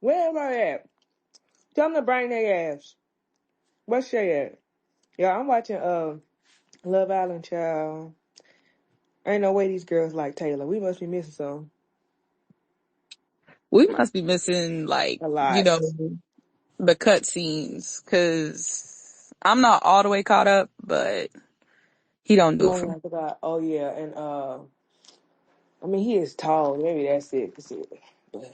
Where everybody at? Tell them to bring their ass. Where's Shay at? Yeah, I'm watching Love Island, child. Ain't no way these girls like Taylor. We must be missing some. We must be missing, like, A lot. the cut scenes, cause I'm not all the way caught up, but he don't do it for Oh, me. I forgot. Oh yeah, and I mean he is tall. Maybe that's it. That's it. But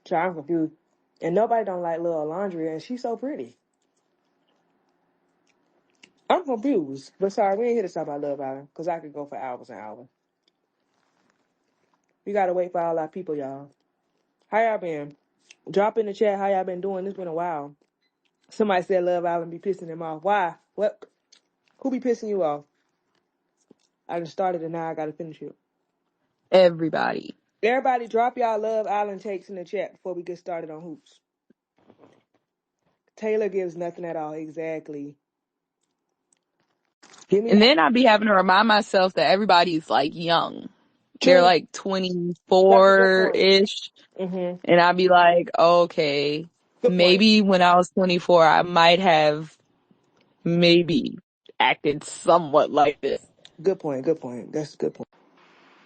child, I'm confused. And nobody don't like Lil Alondria, and she's so pretty. I'm confused. But sorry, we ain't here to talk about Love Island, because I could go for hours and hours. We gotta wait for all our people, y'all. How y'all been? Drop in the chat how y'all been doing. It's been a while. Somebody said Love Island be pissing them off. Why? What? Who be pissing you off? I just started and now I gotta finish it. Everybody. Everybody drop y'all Love Island takes in the chat before we get started on hoops. Taylor gives nothing at all. Exactly. Give me And then I'd be having to remind myself that everybody's, like, young. They're true. like That's a good point. 24-ish. Mm-hmm. And I'd be like, okay, Good point. maybe when I was 24, I might have maybe acted somewhat like this. Good point. Good point. That's a good point.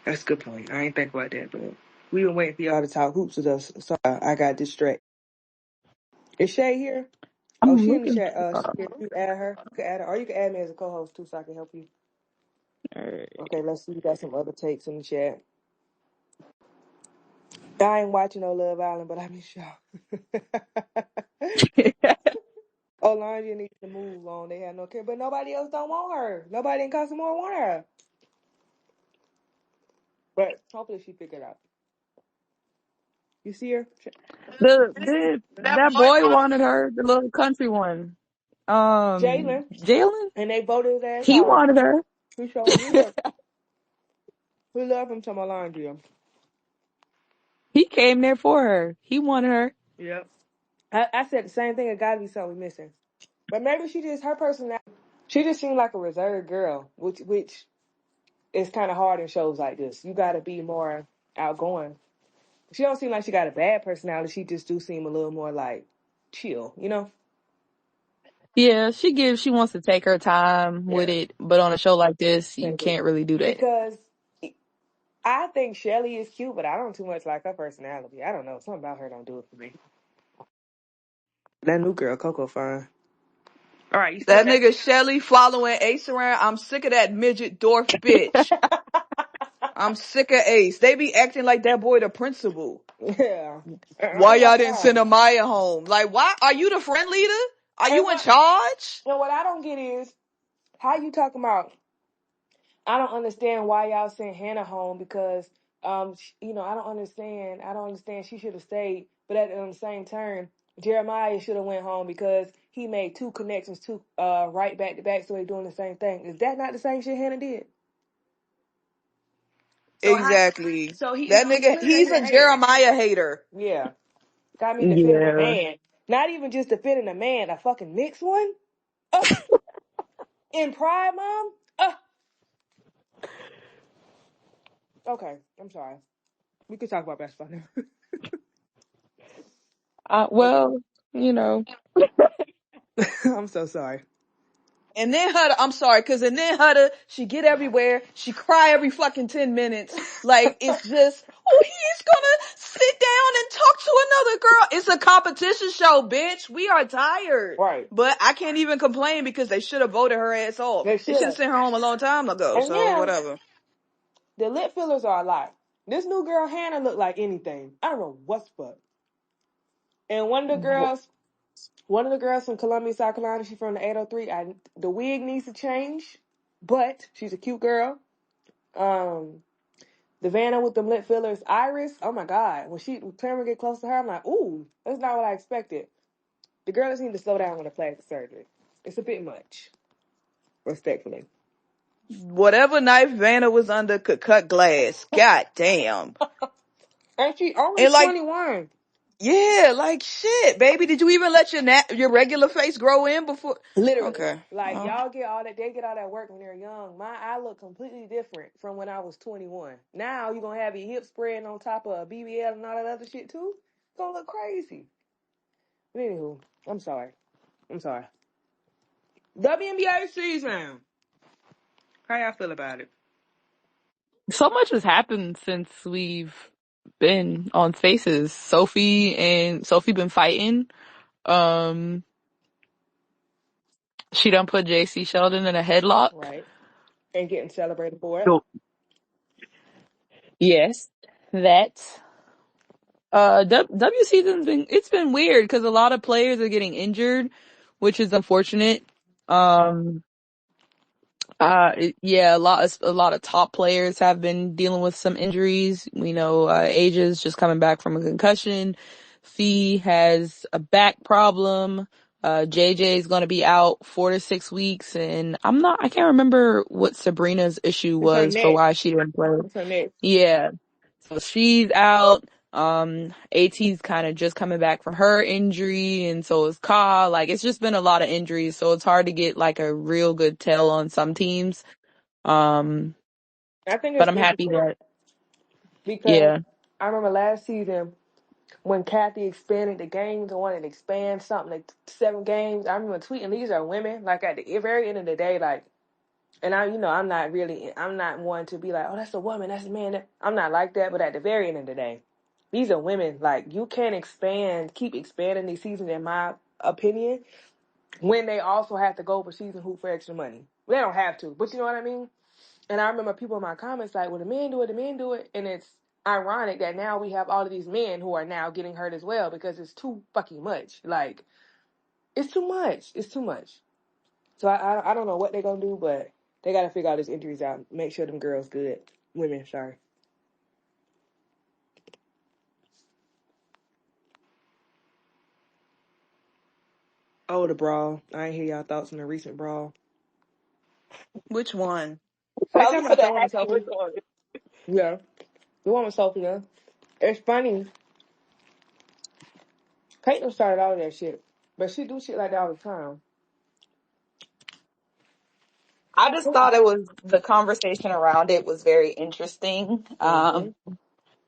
That's a good point. I ain't think about that, but we been waiting for y'all to talk hoops with us. So I got distracted. Is Shay here? Oh, I'm she in the looking chat. for If you add her, you can add her, or you can add me as a co-host too, so I can help you. her. Okay, let's see. We got some other takes in the chat. I ain't watching no Love Island, but I miss y'all. Olanja needs to move on. They have no care, but nobody else don't want her. Nobody in Casamore want her. But hopefully she figure it out. You see her? That boy wanted her, the little country one. Jalen. Jalen? And they voted his ass He out. wanted her. We showed we love him to Olanja. He came there for her. He wanted her. Yep. I said the same thing. It gotta be something we missing. But maybe she just her personality. She just seemed like a reserved girl, which is kind of hard in shows like this. You gotta be more outgoing. She don't seem like she got a bad personality. She just do seem a little more like chill, you know? Yeah, she wants to take her time with Yeah. it, but on a show like this, you Thank you. can't really do that. Because I think Shelly is cute, but I don't too much like her personality. I don't know. Something about her don't do it for me. That new girl, Coco, fine. All right, you still That nigga Shelly following Ace around. I'm sick of that midget dwarf bitch. I'm sick of Ace. They be acting like that boy the principal. Yeah. I Why ain't y'all gonna didn't lie. send Amaya home? Like, why? Are you the friend leader? Are And you in charge? what I don't get is how you talking about. I don't understand why y'all sent Hannah home because I don't understand. I don't understand. She should have stayed, but at the same turn, Jeremiah should have went home because he made two connections right back to back, so they're doing the same thing. Is that not the same shit Hannah did? So Exactly. he That nigga, clearly he's a a hater. Jeremiah hater. Yeah, got me defending a Yeah. man. Not even just defending a man, a fucking Knicks one. Uh, in Pride, mom. Okay, I'm sorry. We could talk about basketball now. Okay. Well, you know, I'm so sorry. And then Hutter, I'm sorry, cause and then Hutter, she get everywhere, she cry every fucking 10 minutes. Like, it's just, oh, he's gonna sit down and talk to another girl. It's a competition show, bitch. We are tired. Right. But I can't even complain because they should have voted her ass off. They They should should have have. sent her home a long time ago, And so then whatever. the lip fillers are a lot. This new girl Hannah looked like anything. I don't know what's what. And one of the girls from Columbia, South Carolina, she's from the 803. The wig needs to change, but she's a cute girl. Um, the Vanna with them lip fillers, Iris. Oh my God! When Tamara get close to her, I'm like, ooh, that's not what I expected. The girls need to slow down with the plastic surgery. It's a bit much, respectfully. Whatever knife Vanna was under could cut glass. God damn. And she only And like, 21. yeah, like shit, baby. Did you even let your regular face grow in before? Literally. Okay. Like Well, y'all get all that they get all that work when they're young. I look completely different from when I was 21. Now you're gonna have your hips spreading on top of a BBL and all that other shit too. gonna look crazy. But anywho, I'm sorry. WNBA season. How y'all feel about it? So much has happened since we've been on Spaces. Sophie been fighting. Um, she done put JC Sheldon in a headlock. Right. And getting celebrated for it. So, yes, that. W season's been weird because a lot of players are getting injured, which is unfortunate. Um, yeah, a lot of top players have been dealing with some injuries. We know, Asia's just coming back from a concussion. Fee has a back problem. JJ's gonna be out 4 to 6 weeks, and I can't remember what Sabrina's issue It's her was for neck. why she didn't play. It's her neck. Yeah. So she's out. AT's kind of just coming back from her injury, and so is Ka. Like, it's just been a lot of injuries, so it's hard to get like a real good tell on some teams. Um, I think but it's I'm happy interesting that, because yeah. I remember last season when Kathy expanded the games and wanted to expand something like 7 games. I remember tweeting, these are women. Like at the very end of the day, like, and I'm not one to be like, oh, that's a woman, that's a man. I'm not like that. But at the very end of the day, these are women. Like, you can't keep expanding these seasons, in my opinion, when they also have to go for season hoop for extra money. They don't have to, but you know what I mean? And I remember people in my comments like, well, the men do it, and it's ironic that now we have all of these men who are now getting hurt as well because it's too fucking much. Like, it's too much. It's too much. So I don't know what they're gonna do, but they gotta figure all these injuries out. Make sure them girls good. Women, sorry. Oh, the brawl. I ain't hear y'all thoughts on the recent brawl. Which one? They Probably talking for about the the one with happy Sophie. record. Yeah, the one with Sophie. Yeah. It's funny. Caitlyn started all of that shit, but she do shit like that all the time. I just thought the conversation around it was very interesting. Mm-hmm.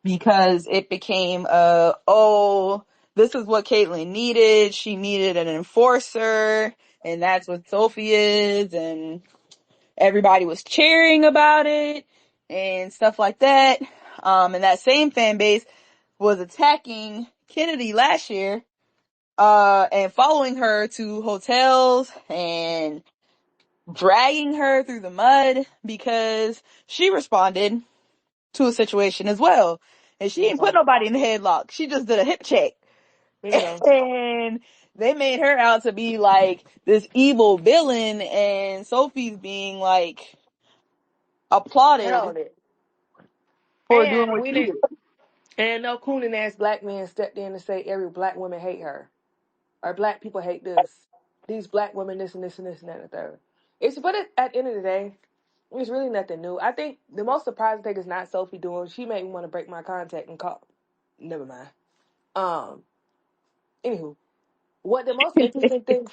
Because it became, oh, this is what Caitlyn needed. She needed an enforcer, and that's what Sophie is, and everybody was cheering about it and stuff like that. And that same fan base was attacking Kennedy last year, and following her to hotels and dragging her through the mud because she responded to a situation as well. And she didn't put Bingo. nobody in the headlock. She just did a hip check. Bingo. And they made her out to be like this evil villain, and Sophie's being like applauded Held it. for doing And what we she didn't. did. And no cooning ass black man stepped in to say every black woman hate her. Or black people hate this. These black women, this and this and this and that and the third. At the end of the day, it's really nothing new. I think the most surprising thing is not Sophie doing. She made me want to break my contact and call. Never mind. Um. Anywho, what the most interesting thing?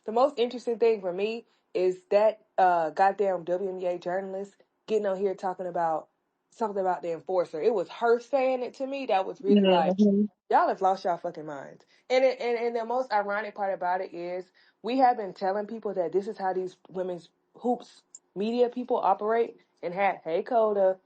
The most interesting thing for me is that goddamn WNBA journalist getting on here talking about something about the enforcer. It was her saying it to me that was really like, Mm-hmm. y'all have lost y'all fucking minds. And the most ironic part about it is we have been telling people that this is how these women's hoops media people operate and had hey Coda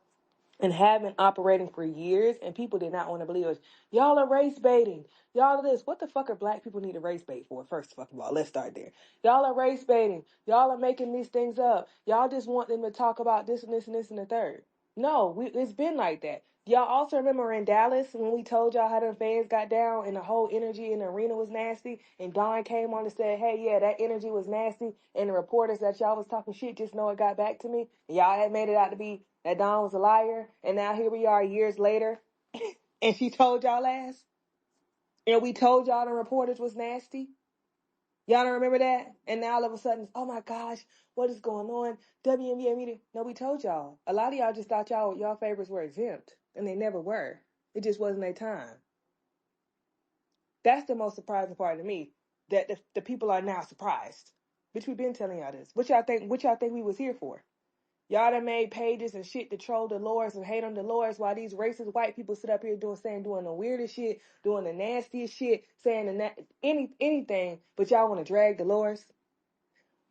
and have been operating for years, and people did not want to believe us. Y'all are race baiting. Y'all are this. What the fuck are black people need to race bait for? First of all, let's start there. Y'all are race baiting. Y'all are making these things up. Y'all just want them to talk about this and this and this and the third. No, it's been like that. Y'all also remember in Dallas when we told y'all how the fans got down and the whole energy in the arena was nasty, and Don came on and said, hey, yeah, that energy was nasty, and the reporters that y'all was talking shit just know it got back to me. And y'all had made it out to be that Don was a liar, and now here we are years later, and she told y'all last, and we told y'all the reporters was nasty. Y'all don't remember that? And now all of a sudden, oh my gosh, what is going on? WNBA meeting. No, we told y'all. A lot of y'all just thought y'all favorites were exempt, and they never were. It just wasn't their time. That's the most surprising part to me. That the people are now surprised. Bitch, we've been telling y'all this. What y'all think? What y'all think we was here for? Y'all done made pages and shit to troll Dolores and hate on Dolores while these racist white people sit up here doing the weirdest shit, doing the nastiest shit, saying anything, but y'all want to drag Dolores.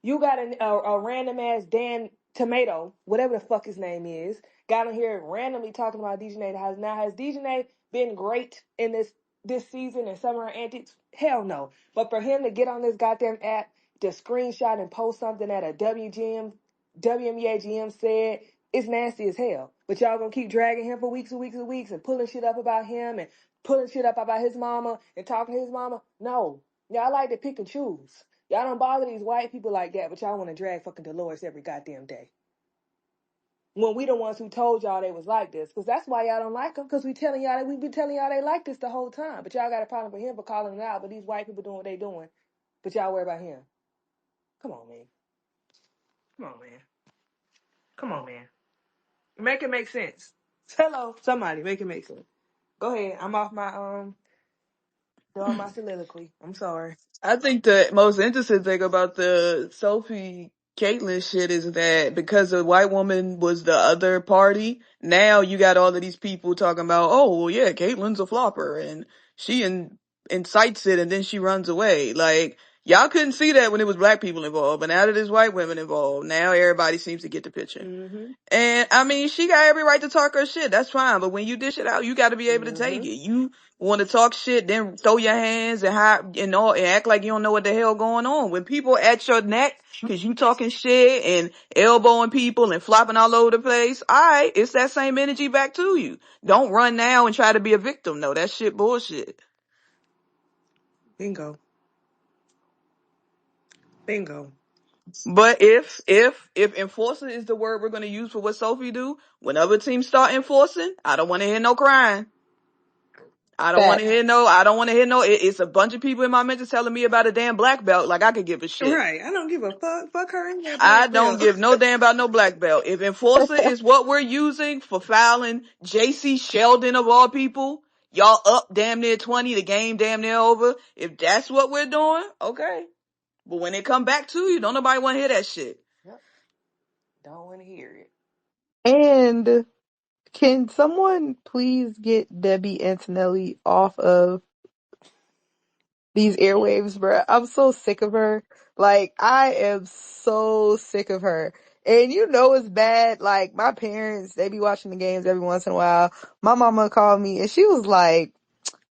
You got a random ass Dan Tomato, whatever the fuck his name is, got on here randomly talking about Dejanay House. Now, has Dejanay been great in this season and Summer Antics? Hell no. But for him to get on this goddamn app to screenshot and post something that a WNBA GM said, it's nasty as hell. But y'all gonna keep dragging him for weeks and weeks and weeks and pulling shit up about him and pulling shit up about his mama and talking to his mama? No. Y'all like to pick and choose. Y'all don't bother these white people like that, but y'all want to drag fucking Dolores every goddamn day. When we the ones who told y'all they was like this, because that's why y'all don't like them, because we telling y'all that we been telling y'all they like this the whole time. But y'all got a problem with him for calling it out, but these white people doing what they doing, but y'all worry about him. Come on, man. Come on, man. Come on, man. Make it make sense. Hello, somebody, make it make sense. Go ahead. I'm off my doing my soliloquy. I'm sorry. I think the most interesting thing about the Sophie Caitlyn shit is that because the white woman was the other party, now you got all of these people talking about, oh, well, yeah, Caitlyn's a flopper and she incites it and then she runs away. Like, y'all couldn't see that when it was black people involved, but now that there's white women involved, now everybody seems to get the picture. Mm-hmm. And I mean, she got every right to talk her shit. That's fine. But when you dish it out, you got to be able to take Mm-hmm. it. You want to talk shit, then throw your hands and hide and all and act like you don't know what the hell going on. When people at your neck because you talking shit and elbowing people and flopping all over the place, all right, it's that same energy back to you. Don't run now and try to be a victim. No, that shit bullshit. Bingo. Bingo. But if enforcer is the word we're gonna use for what Sophie do, when other teams start enforcing, I don't want to hear no crying. I don't want to Facts. hear no. I don't want to hear no. It's a bunch of people in my mentor telling me about a damn black belt. Like I could give a shit. Right. I don't give a fuck. Fuck her in that I black don't belt. give no damn about no black belt. If enforcer is what we're using for fouling JC Sheldon of all people, y'all up damn near 20. The game damn near over. If that's what we're doing, okay. But when it come back to you, don't nobody want to hear that shit. Yep. Don't want to hear it. And can someone please get Debbie Antonelli off of these airwaves, bruh? I'm so sick of her. Like, I am so sick of her. And you know it's bad. Like, my parents, they be watching the games every once in a while. My mama called me and she was like,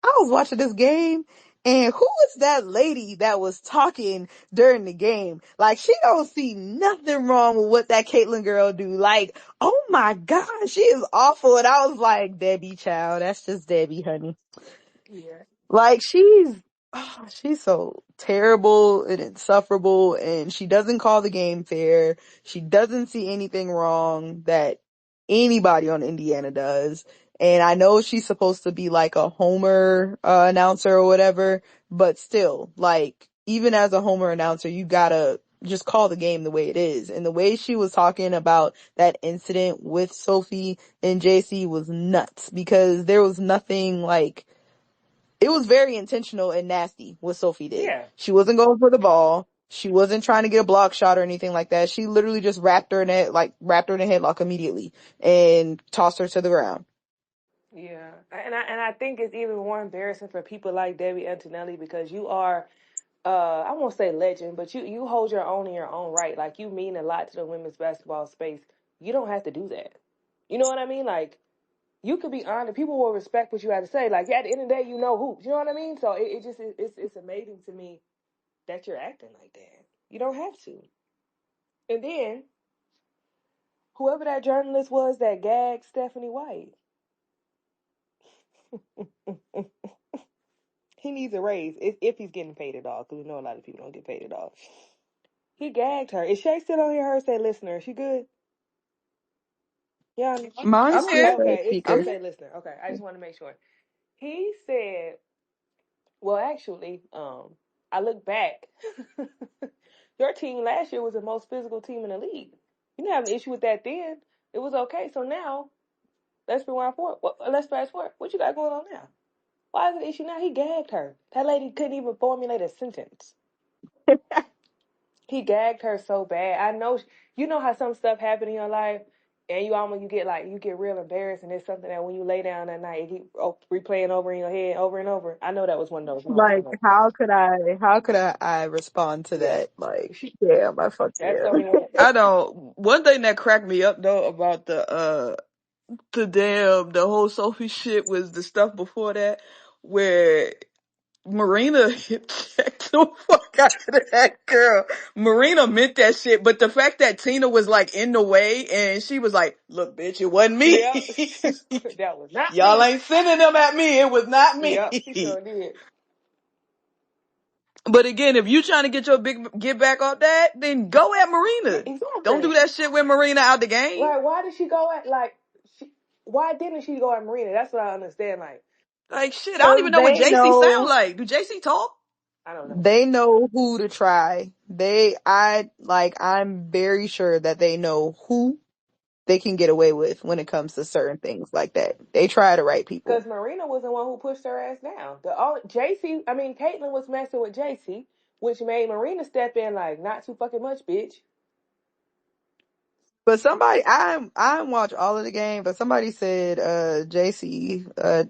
I was watching this game and who is that lady that was talking during the game? Like, she don't see nothing wrong with what that Caitlyn girl do. Like, oh my God, she is awful. And I was like, Debbie, child, that's just Debbie, honey. Yeah. Like she's so terrible and insufferable and she doesn't call the game fair. She doesn't see anything wrong that anybody on Indiana does. And I know she's supposed to be like a Homer announcer or whatever, but still, like even as a Homer announcer, you gotta just call the game the way it is. And the way she was talking about that incident with Sophie and JC was nuts because there was nothing like it was very intentional and nasty what Sophie did. Yeah. She wasn't going for the ball. She wasn't trying to get a block shot or anything like that. She literally just wrapped her in a headlock immediately and tossed her to the ground. Yeah. And I think it's even more embarrassing for people like Debbie Antonelli because you are I won't say legend, but you hold your own in your own right. Like you mean a lot to the women's basketball space. You don't have to do that. You know what I mean? Like you could be honest. People will respect what you have to say. Like at the end of the day, you know hoops. You know what I mean? So it just it's amazing to me that you're acting like that. You don't have to. And then whoever that journalist was that gagged Stephanie White, he needs a raise if he's getting paid at all. Because we know a lot of people don't get paid at all. He gagged her. Is Shay still on here? Her say listener. Is she good? Yeah. Mine I'm still here. says Okay. It I'm still speaker. here. say listener. Okay. I just want to make sure. He said, well, actually, I look back. Your team last year was the most physical team in the league. You didn't have an issue with that then. It was okay. So now, let's rewind forward. Let's fast forward. What you got going on now? Why is it an issue now? He gagged her. That lady couldn't even formulate a sentence. He gagged her so bad. I know, you know how some stuff happen in your life, and you get like you get real embarrassed, and it's something that when you lay down at night, it keep replaying over in your head over and over. I know that was one of those moments for Like, her. how could I respond to Yeah, that? Like, she, yeah, my fuck that's yeah. something that I don't. One thing that cracked me up though about the whole Sophie shit was the stuff before that where Marina hip checked the fuck out of that girl. Marina meant that shit, but the fact that Tina was like in the way and she was like, "Look, bitch, it wasn't me. yep, that was not Y'all me. ain't sending them at me. It was not Yep, she me." sure did. But again, if you trying to get back off that, then go at Yeah, Marina. Don't exactly. do that shit with Marina out the game. Like, why did she go at like? Why didn't she go at Marina? That's what I understand. Like, Like shit, I don't Cause even know what they JC sound know like. Do JC talk? I don't know. they know who to try. I'm very sure that they know who they can get away with when it comes to certain things like that. They try the right people. Because Marina was the one who pushed her ass down. The only JC, I mean, Caitlyn was messing with JC, which made Marina step in like, not too fucking much, bitch. But somebody, I watch all of the game, but somebody said, JC,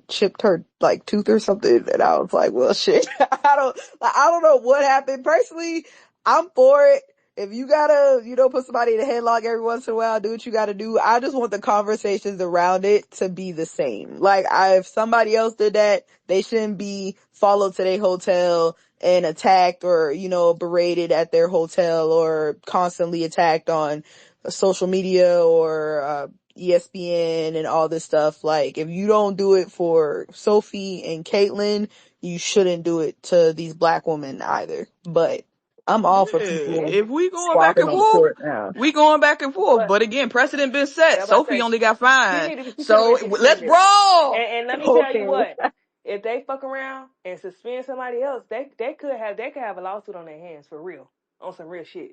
chipped her, like, tooth or something, and I was like, well, shit, I don't know what happened. Personally, I'm for it. If you gotta, put somebody in a headlock every once in a while, do what you gotta do. I just want the conversations around it to be the same. Like, if somebody else did that, they shouldn't be followed to their hotel and attacked or, berated at their hotel or constantly attacked on social media or ESPN and all this stuff. Like, if you don't do it for Sophie and Caitlyn, you shouldn't do it to these black women either. But I'm all for Yeah, people if we going back flopping and on the forth, court now. we going back and forth. But But again, precedent been yeah, set. I'm about to Sophie say only got she fined, need to be. She should have so been let's suspended. brawl. And let me tell you Okay. what, if they fuck around and suspend somebody else, they could have a lawsuit on their hands for real, on some real shit.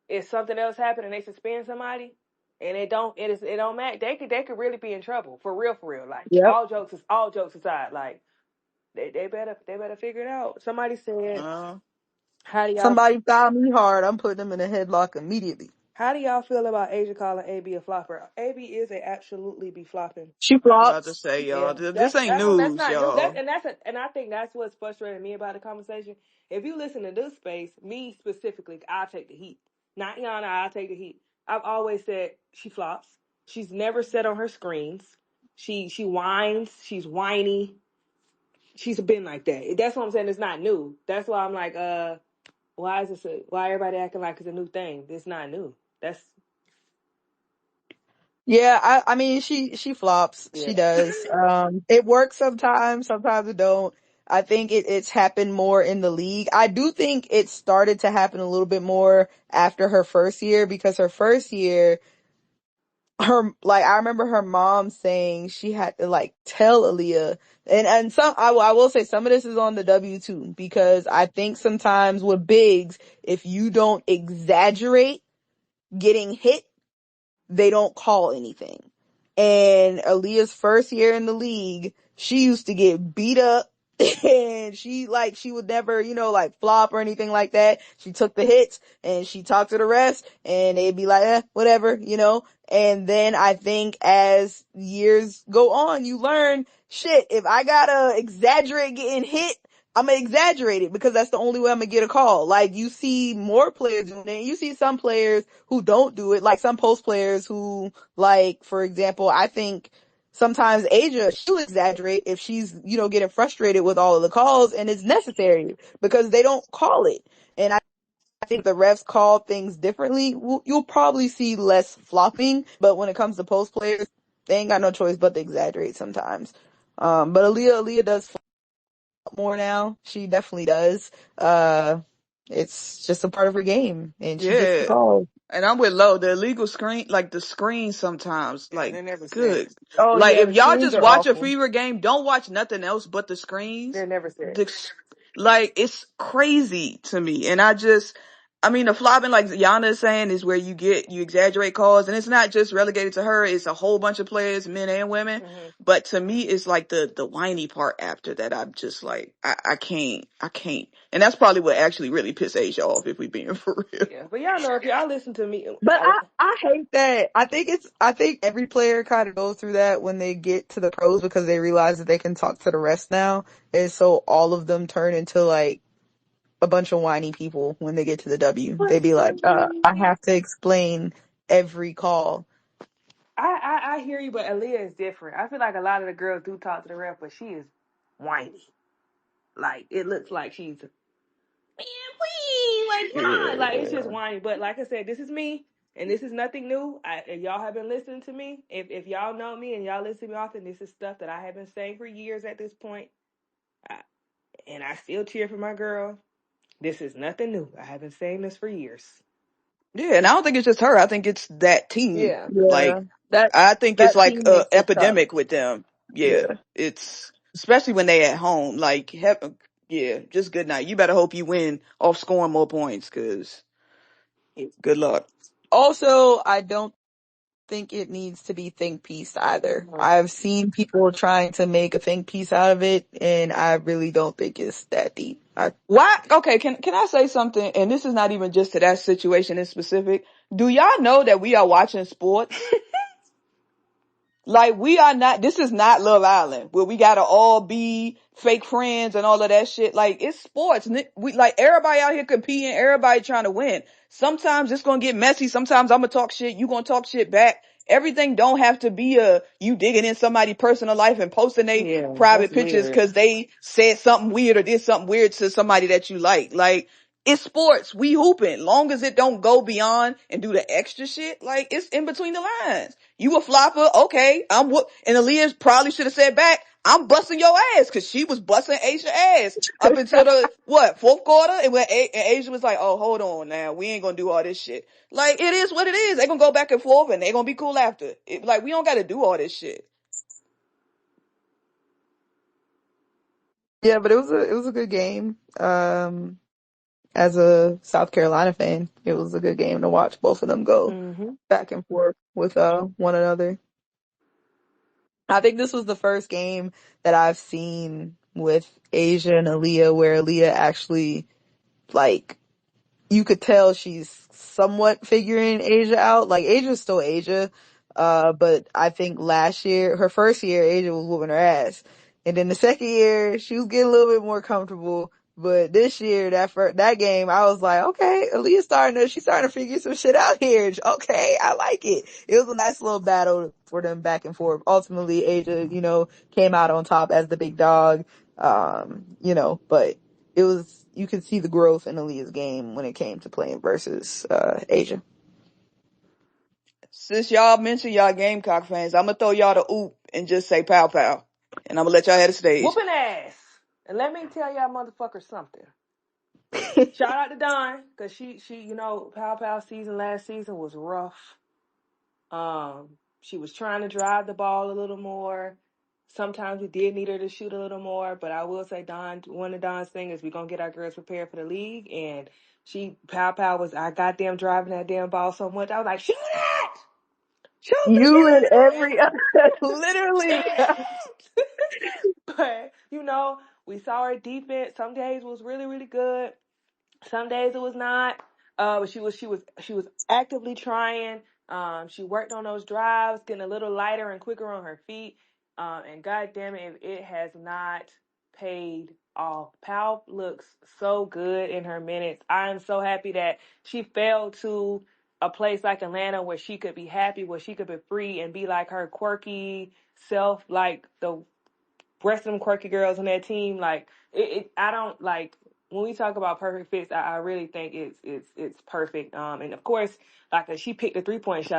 If something else happened and they suspend somebody, and it don't matter, they could really be in trouble for real, for real. Like, Yep. all jokes aside, like they better figure it out. Somebody said, Uh, how do y'all Somebody found me hard. I'm putting them in a headlock immediately. how do y'all feel about Asia calling AB a flopper? AB is a absolutely be flopping. She I'm about to flops. say, y'all, Yeah, this ain't that's news, not new. y'all. And I think that's what's frustrating me about the conversation. If you listen to this space, me specifically, I'll take the heat. Not Yana, I'll take the heat. I've always said she flops. She's never set on her screens. She whines. She's whiny. She's been like that. That's what I'm saying. It's not new. That's why I'm like, why everybody acting like it's a new thing? It's not new. That's Yeah, I mean, she flops. She yeah. does. It works sometimes it don't. I think it's happened more in the league. I do think it started to happen a little bit more after her first year because her first year, I remember her mom saying she had to like tell Aaliyah and I will say some of this is on the W too because I think sometimes with bigs, if you don't exaggerate getting hit, they don't call anything. And Aaliyah's first year in the league, she used to get beat up and she would never, flop or anything like that. She took the hits and she talked to the refs and they'd be like, whatever. And then I think as years go on, you learn, shit, if I gotta exaggerate getting hit, I'm gonna exaggerate it because that's the only way I'm gonna get a call. Like, you see more players doing it. You see some players who don't do it, like some post players who, like, for example, I think sometimes Asia, she'll exaggerate if she's, getting frustrated with all of the calls and it's necessary because they don't call it. And I think the refs call things differently. You'll probably see less flopping, but when it comes to post players, they ain't got no choice but to exaggerate sometimes. But Aaliyah does more now. She definitely does. It's just a part of her game, and she gets the Yeah, call. and I'm with Low. The illegal screen, like the screen sometimes, Yeah, like they're never said. good. Oh Like yeah, if the y'all screens just are watch a awful. Fever game, don't watch nothing else but the screens. They're never said. The, like it's crazy to me, and I just I mean, the flopping, like Yana is saying, is where you exaggerate calls, and it's not just relegated to her. It's a whole bunch of players, men and women. Mhm. But to me, it's like the whiny part after that. I'm just like, I can't. And that's probably what actually really pissed Asia off, if we being for real. Yeah, but y'all know if y'all listen to me, But I hate that. I think every player kind of goes through that when they get to the pros because they realize that they can talk to the rest now. And so all of them turn into like a bunch of whiny people when they get to the W. They but be to like, I me, have to explain every call. I hear you, but Aaliyah is different. I feel like a lot of the girls do talk to the ref, but she is whiny. Like it looks like she's man, please, like come on, like it's just Yeah. whiny. But like I said, this is me, and this is nothing new. If y'all have been listening to me, if y'all know me and y'all listen to me often, this is stuff that I have been saying for years at this point. I, and I still cheer for my girl. This is nothing new. I have been saying this for years. Yeah, and I don't think it's just her. I think it's that team. Yeah. Yeah. Like, That I think it's that like team a makes it tough. epidemic with them. Yeah, Yeah. it's especially when they at home. Like, yeah, just good night. You better hope you win off scoring more points, cause good luck. Also, I don't think it needs to be think piece either. Mhm. I've seen people trying to make a think piece out of it, and I really don't think it's that deep. Why? Okay, can I say something? And this is not even just to that situation in specific. Do y'all know that we are watching sports? Like we are not, this is not Love Island where we gotta all be fake friends and all of that shit. Like it's sports. We like everybody out here competing, everybody trying to win. Sometimes it's gonna get messy. Sometimes I'm gonna talk shit. You gonna talk shit back. Everything don't have to be you digging in somebody's personal life and posting they Yeah, that's private pictures weird. cause they said something weird or did something weird to somebody that you like. Like it's sports. We hooping. Long as it don't go beyond and do the extra shit, like it's in between the lines. You a flopper, okay? I'm what? And Aaliyah probably should have said back, "I'm busting your ass," because she was busting Asia ass up until the what fourth quarter, and when and Asia was like, "Oh, hold on, now we ain't gonna do all this shit." Like it is what it is. They gonna go back and forth, and they gonna be cool after. Like we don't got to do all this shit. Yeah, but it was a good game. As a South Carolina fan, it was a good game to watch both of them go Mm-hmm. back and forth with one another. I think this was the first game that I've seen with Asia and Aaliyah where Aaliyah actually like you could tell she's somewhat figuring Asia out. Like Asia's still Asia, but I think last year, her first year, Asia was whooping her ass, and then the second year she was getting a little bit more comfortable. But this year, that game, I was like, okay, she's starting to figure some shit out here. Okay, I like it. It was a nice little battle for them back and forth. Ultimately, Asia, came out on top as the big dog. But it was you could see the growth in Aaliyah's game when it came to playing versus Asia. Since y'all mentioned y'all Gamecock fans, I'm gonna throw y'all the oop and just say pow pow, and I'm gonna let y'all have the stage. Whooping ass. And let me tell y'all motherfuckers something. Shout out to Dawn, cause she Pow Pow season last season was rough. She was trying to drive the ball a little more. Sometimes we did need her to shoot a little more, but I will say Dawn, one of Dawn's things is we're gonna get our girls prepared for the league, and Pow Pow was I goddamn driving that damn ball so much. I was like, shoot it! Shoot the You and shit every literally. out of it! But we saw her defense. Some days was really, really good. Some days it was not. But she was actively trying. She worked on those drives, getting a little lighter and quicker on her feet. And god damn it, it has not paid off. Pal looks so good in her minutes. I am so happy that she fell to a place like Atlanta where she could be happy, where she could be free and be like her quirky self, like the rest of them quirky girls on that team. Like I don't like when we talk about perfect fits. I really think it's perfect. And of course, like she picked the 3-point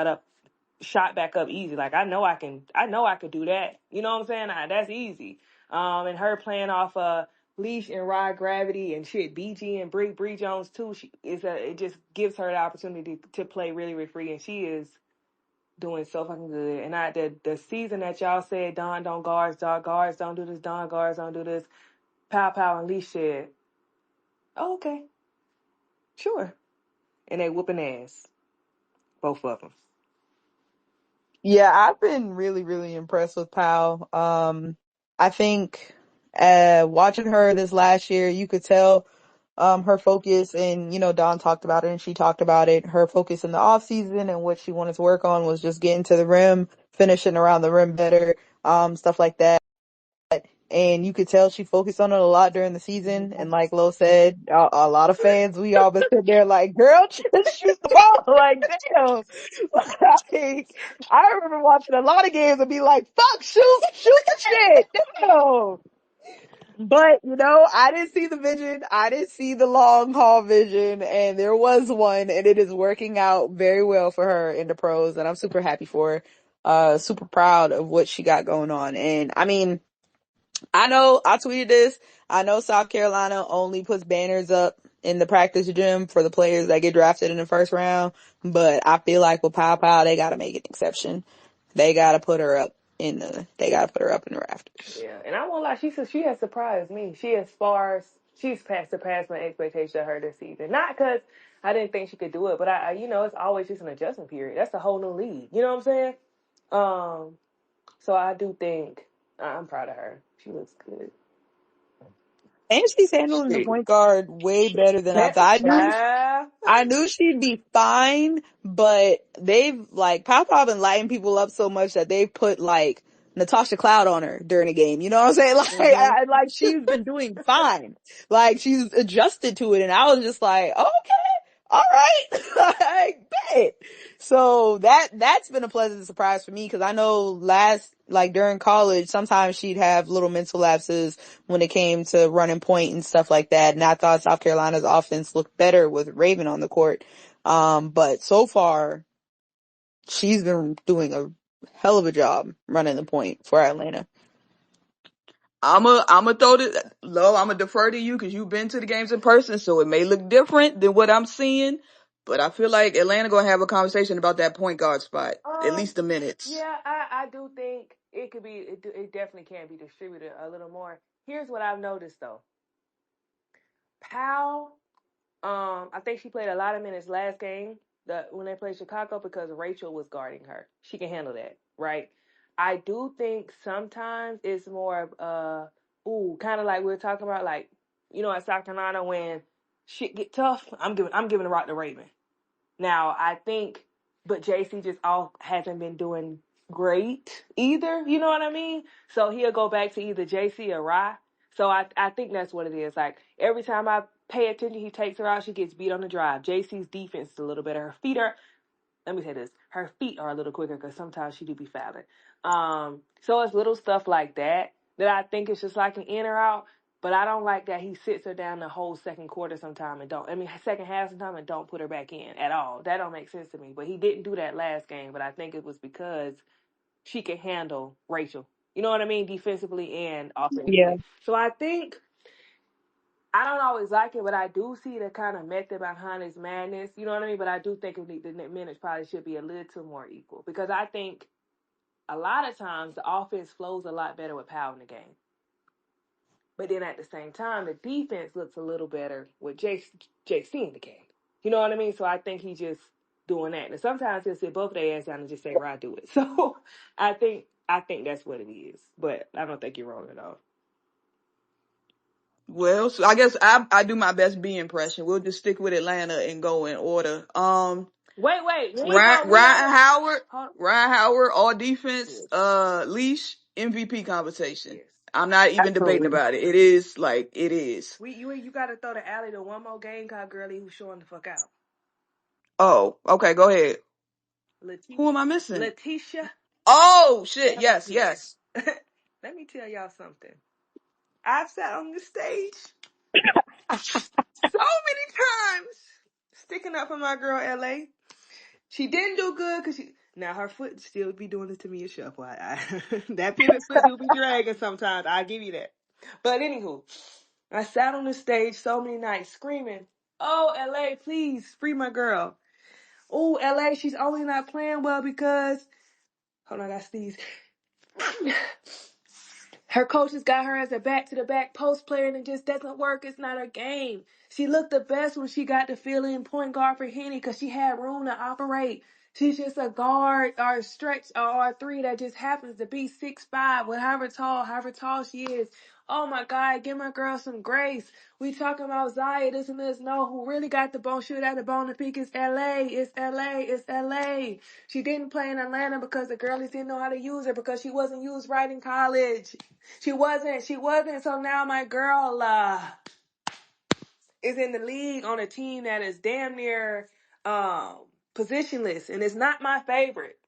shot back up easy. Like I know I could do that. You know what I'm saying? That's easy. And her playing off Leash and Rod Gravity and shit, BG and Bree Jones too. It just gives her the opportunity to play really, really free, and she is doing so fucking good. And the season that y'all said Don don't guards don't do this, Don guards don't do this, Pow Pow and Lee said, oh, okay, sure. and they whooping ass. Both of them. Yeah, I've been really, really impressed with Pal. I think watching her this last year, you could tell her focus, and Dawn talked about it and she talked about it. Her focus in the off season and what she wanted to work on was just getting to the rim, finishing around the rim better, stuff like that. And you could tell she focused on it a lot during the season. And like Lo said, a lot of fans, we all been sitting there like, girl, just shoot the ball. Like, damn. Like, I remember watching a lot of games and be like, fuck, shoot the shit. Damn. But, I didn't see the vision. I didn't see the long haul vision. And there was one, and it is working out very well for her in the pros. And I'm super happy for her. Super proud of what she got going on. And I mean, I know I tweeted this. I know South Carolina only puts banners up in the practice gym for the players that get drafted in the first round, but I feel like with Pow Pow, they gotta make an exception. They gotta put her up in the rafters. Yeah, and I won't lie. She said she has surprised me. She's surpassed my expectation of her this season. Not because I didn't think she could do it, but it's always just an adjustment period. That's a whole new league. You know what I'm saying? So I do think I'm proud of her. She looks good. And she's handling the Shit. point guard way better than I thought. Child. I knew she'd be fine, but they've Pow been lighting people up so much that they've put Natasha Cloud on her during the game. You know what I'm saying? She's been doing fine. She's adjusted to it, and I was just like, okay, all right, I bet. So that's been a pleasant surprise for me, because I know during college, sometimes she'd have little mental lapses when it came to running point and stuff like that. And I thought South Carolina's offense looked better with Raven on the court. But so far, she's been doing a hell of a job running the point for Atlanta. I'ma throw this low. I'ma defer to you because you've been to the games in person, so it may look different than what I'm seeing. But I feel like Atlanta gonna have a conversation about that point guard spot, at least the minutes. Yeah, I do think it could be. It definitely can be distributed a little more. Here's what I've noticed though. Powell, I think she played a lot of minutes last game when they played Chicago because Rachel was guarding her. She can handle that, right? I do think sometimes it's more of kind of like we were talking about, at South Carolina when shit get tough. I'm giving the rock to Raven. Now I think, but JC just hasn't been doing great either. You know what I mean? So he'll go back to either JC or Rye. So I think that's what it is. Like every time I pay attention, he takes her out. She gets beat on the drive. JC's defense is a little better. Her feet are. Let me say this: her feet are a little quicker because sometimes she do be fouling. So it's little stuff like that I think it's just like an in or out. But I don't like that he sits her down the whole second quarter sometime and don't. I mean, second half sometime and don't put her back in at all. That don't make sense to me. But he didn't do that last game. But I think it was because she could handle Rachel. You know what I mean? Defensively and Yeah. offensively. So I think I don't always like it, but I do see the kind of method behind his madness. You know what I mean? But I do think the minutes probably should be a little more equal because I think a lot of times the offense flows a lot better with power in the game. But then at the same time, the defense looks a little better with JC in the game. You know what I mean? So I think he's just doing that. And sometimes he'll sit both their ass down and just say, "Right, do it." So I think that's what it is. But I don't think you're wrong at all. Well, so I guess I do my best B impression. We'll just stick with Atlanta and go in order. Wait. Ryan Howard, all defense, leash, MVP conversation. Yes. I'm not even debating Absolutely. about it. It is. You got to throw the alley to one more game called Girlie who's showing the fuck out. Oh, okay, go ahead. Who am I missing? Letitia. Oh, shit, yes. Let me tell y'all something. I've sat on the stage so many times sticking up for my girl LA. She didn't do good because now her foot still be doing it to me a shuffle. That pivot foot do be dragging sometimes. I'll give you that. But anywho, I sat on the stage so many nights screaming, "Oh, LA, please free my girl. Oh, LA, she's only not playing well because hold on, I got to sneeze. Her coaches got her as a back-to-the-back post player, and it just doesn't work. It's not her game. She looked the best when she got to fill in point guard for Henny because she had room to operate. She's just a guard or a stretch or a three that just happens to be 6'5", with however tall she is. Oh my God, give my girl some grace. We talking about Zaya, this and this. No, who really got the bone, shoot at the bone to pick is LA. It's LA. It's LA. She didn't play in Atlanta because the girlies didn't know how to use her because she wasn't used right in college. She wasn't. So now my girl is in the league on a team that is damn near positionless, and it's not my favorite.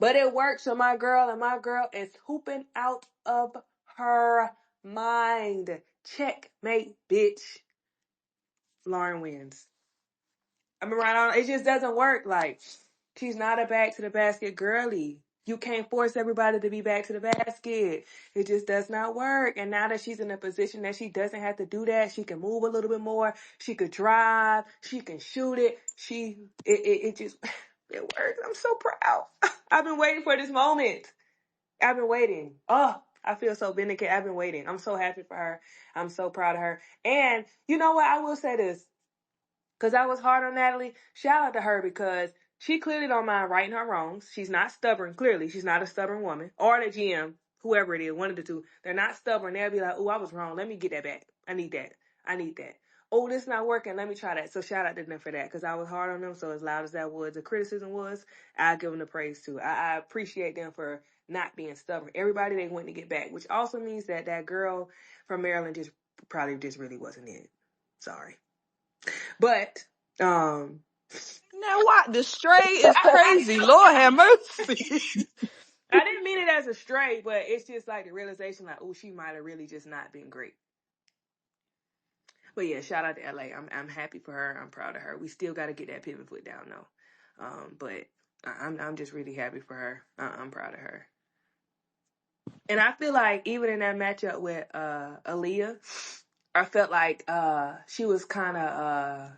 But it works for my girl, and my girl is hooping out of her mind. Checkmate, bitch. Lauren wins. I mean, right on. It just doesn't work. Like, she's not a back to the basket girly. You can't force everybody to be back to the basket. It just does not work. And now that she's in a position that she doesn't have to do that, she can move a little bit more. She could drive. She can shoot it. It just, it works. I'm so proud. I've been waiting for this moment. I've been waiting. Oh, I feel so vindicated. I've been waiting. I'm so happy for her. I'm so proud of her. And you know what? I will say this. Because I was hard on Natalie. Shout out to her because she clearly don't mind righting her wrongs. She's not stubborn. Clearly, she's not a stubborn woman. Or the GM, whoever it is, one of the two. They're not stubborn. They'll be like, oh, I was wrong. Let me get that back. I need that. Oh, this not working. Let me try that. So shout out to them for that because I was hard on them. So as loud as that was, the criticism was, I give them the praise too. I appreciate them for not being stubborn. Everybody they went to get back, which also means that that girl from Maryland just probably just really wasn't it. Sorry. But Now what? The stray is crazy. Lord have mercy. I didn't mean it as a stray, but it's just like the realization, like, oh, she might have really just not been great. But yeah, shout out to LA. I'm happy for her. I'm proud of her. We still got to get that pivot foot down though. But I'm just really happy for her. I'm proud of her. And I feel like even in that matchup with Aaliyah, I felt like she was kind of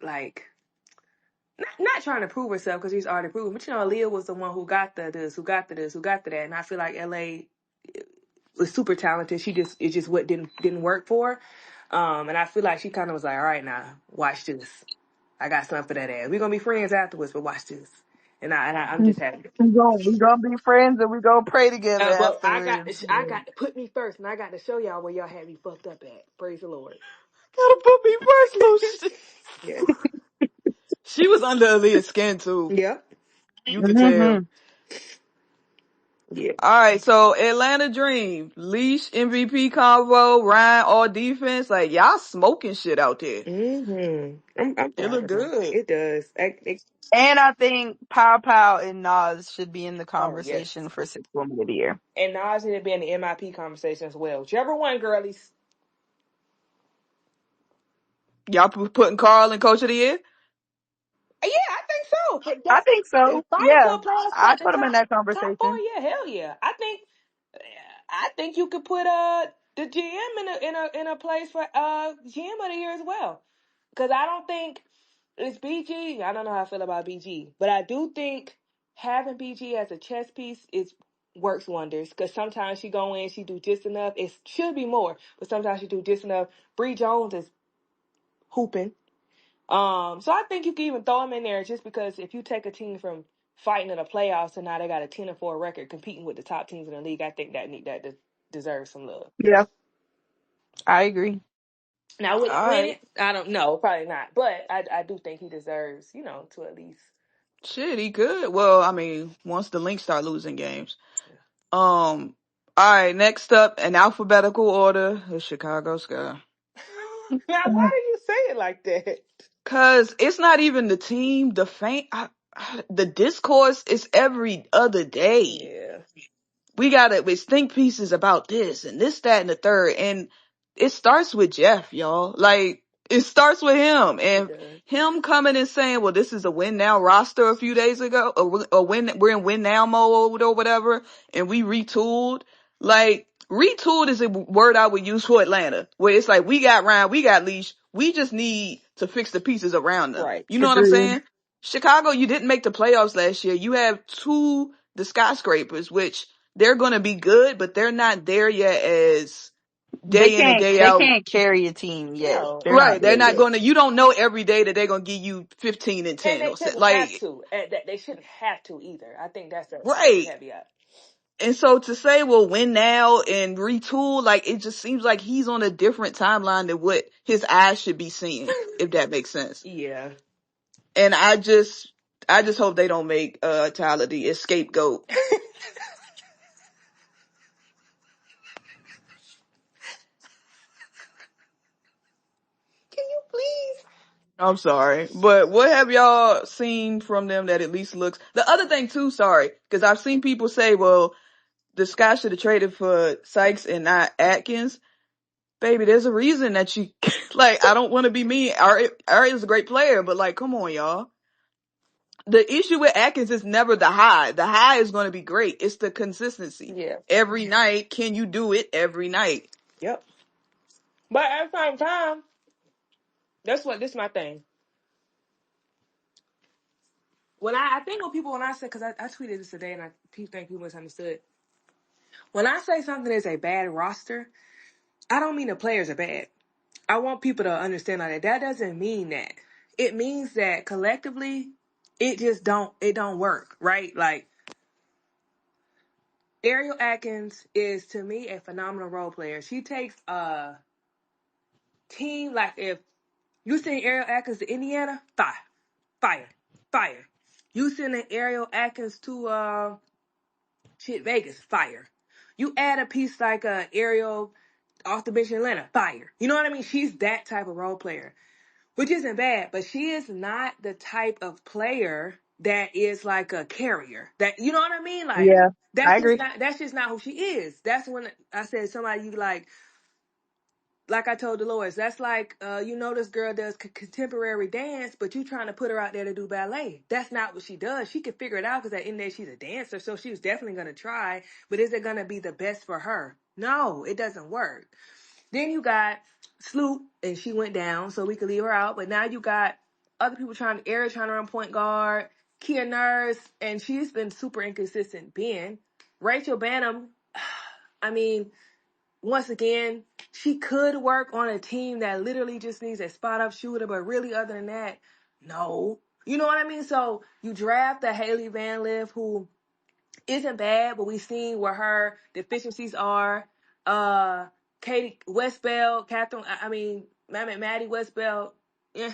like not trying to prove herself because she's already proven, but you know, Aaliyah was the one who got the this, who got the this, who got the that, and I feel like LA was super talented. It just what didn't work for her. And I feel like she kind of was like, all right, now watch this. I got something for that ass. We're gonna be friends afterwards, but watch this. I'm just happy. We gonna be friends and we gonna pray together But afterwards. I got to put me first, and I got to show y'all where y'all had me fucked up at. Praise the Lord. Gotta put me first, Lucy. Yes. She was under Aaliyah's skin too. Yep. You could tell. Yeah. All right, so Atlanta Dream, Leash MVP combo, Ryan all defense. Like y'all smoking shit out there. I'm It proud look of them. good. It does. And I think Pow Pow and Nas should be in the Oh yes. conversation for Sixth Woman of the Year. And Nas need to be in the MIP conversation as well. Whichever one, girlies. Y'all putting Carl in Coach of the Year? Yeah, I think so. I think so. Fighting for Yeah. a playoff I spot, the put him in that top four. conversation. Yeah, hell yeah. I think you could put the GM in a place for GM of the year as well. Because I don't think it's BG. I don't know how I feel about BG, but I do think having BG as a chess piece works wonders. Because sometimes she go in, she do just enough. It should be more, but sometimes she do just enough. Bree Jones is hooping. So I think you can even throw him in there just because if you take a team from fighting in the playoffs and now they got a 10-4 record competing with the top teams in the league, I think that deserves some love. Yeah. I agree. Now will he All win right. it? I don't know, probably not. But I do think he deserves, to at least. Shit, he could. Well, I mean, once the Lynx start losing games. All right, next up, in alphabetical order, is Chicago Sky. Now why do you say it like that? Cause it's not even the team, the discourse is every other day. Yeah, We think pieces about this and this, that, and the third. And it starts with Jeff, y'all. Like, it starts with him it and does. him coming and saying, well, this is a win now roster a few days ago, or we're in win now mode or whatever. And we retooled. Like, retooled is a word I would use for Atlanta, where it's like, we got Ryan, we got Leash. We just need to fix the pieces around them. Right. You know what I'm Agreed. saying? Chicago, you didn't make the playoffs last year. You have the skyscrapers, which they're going to be good, but they're not there yet as day in and day They out. can't carry a team yet. No, They're not Right. They're there not yet. going to, you don't know every day that they're going to give you 15 and and 10 they or shouldn't have like, to. And they shouldn't have to either. I think that's the right. caveat. And so to say, well, win now and retool, like, it just seems like he's on a different timeline than what his eyes should be seeing, if that makes sense. Yeah. And I just hope they don't make Tyler the scapegoat. Can you please? I'm sorry, but what have y'all seen from them that at least looks? The other thing too, sorry, because I've seen people say, well, the Sky should have traded for Sykes and not Atkins. Baby, there's a reason that you like. I don't want to be mean. Ari is a great player, but like, come on, y'all. The issue with Atkins is never the high. The high is going to be great. It's the consistency. Yeah. Every night, can you do it every night? Yep. But at the same time, this is my thing. When I think when I say, because I tweeted this today and I think people misunderstood. When I say something is a bad roster, I don't mean the players are bad. I want people to understand that doesn't mean that. It means that collectively, it don't work, right? Like, Ariel Atkins is, to me, a phenomenal role player. She takes a team, like, if you send Ariel Atkins to Indiana, fire. You send an Ariel Atkins to Vegas, fire. You add a piece like Ariel off the bench in Atlanta, fire. You know what I mean? She's that type of role player, which isn't bad, but she is not the type of player that is like a carrier. That, you know what I mean? Like, Yeah, I agree. that's just not who she is. That's when I said somebody you like I told Dolores, that's like, this girl does contemporary dance, but you trying to put her out there to do ballet. That's not what she does. She can figure it out because at the end of the day, she's a dancer, so she was definitely going to try. But is it going to be the best for her? No, it doesn't work. Then you got Sloop, and she went down, so we could leave her out. But now you got other people Eric trying to run point guard, Kia Nurse, and she's been super inconsistent. Ben, Rachel Banham, I mean, once again, she could work on a team that literally just needs a spot up shooter, but really, other than that, no. You know what I mean? So you draft the Haley Van Liff, who isn't bad, but we've seen where her deficiencies are. Katie Westbell, Maddie Westbell, yeah.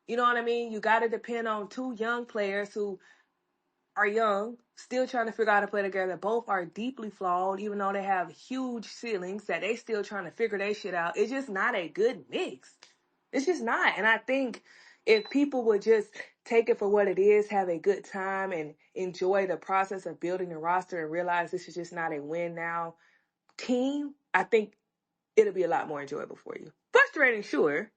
You know what I mean? You got to depend on two young players who are young, still trying to figure out how to play together. Both are deeply flawed, even though they have huge ceilings that they still trying to figure their shit out. It's just not a good mix. It's just not. And I think if people would just take it for what it is, have a good time, and enjoy the process of building the roster and realize this is just not a win now team, I think it'll be a lot more enjoyable for you. Frustrating, sure.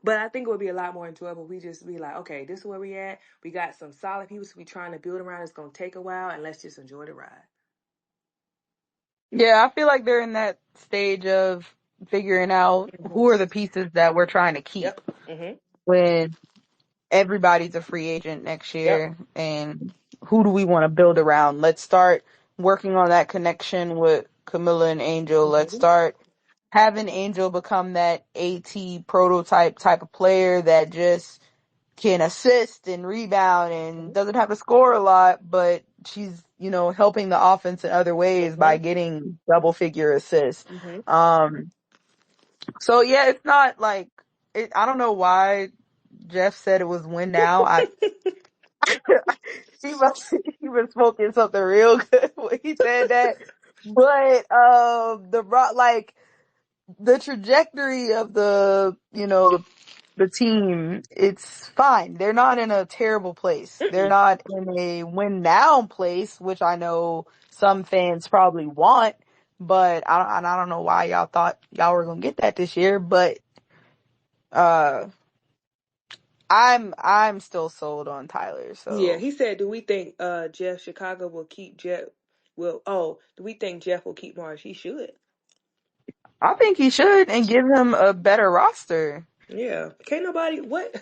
But I think it would be a lot more enjoyable. We just be like, okay, this is where we at. We got some solid people to be trying to build around. It's going to take a while, and let's just enjoy the ride. Yeah, I feel like they're in that stage of figuring out who are the pieces that we're trying to keep Yep. Mm-hmm. when everybody's a free agent next Yep. year, and who do we want to build around? Let's start working on that connection with Camilla and Angel. Let's Mm-hmm. start having Angel become that AT prototype type of player that just can assist and rebound and doesn't have to score a lot, but she's, helping the offense in other ways by Mm-hmm. getting double figure assists. Mm-hmm. So yeah, it's not like I don't know why Jeff said it was win now. He was smoking something real good when he said that. But the trajectory of the team, it's fine. They're not in a terrible place. They're Mm-mm. not in a win now place, which I know some fans probably want. But I don't know why y'all thought y'all were gonna get that this year. But uh, I'm still sold on Tyler. Yeah, So he said, do we think Jeff Chicago will keep Jeff? Do we think Jeff will keep Marsh? He should. I think he should and give him a better roster. Yeah. Can't nobody, what?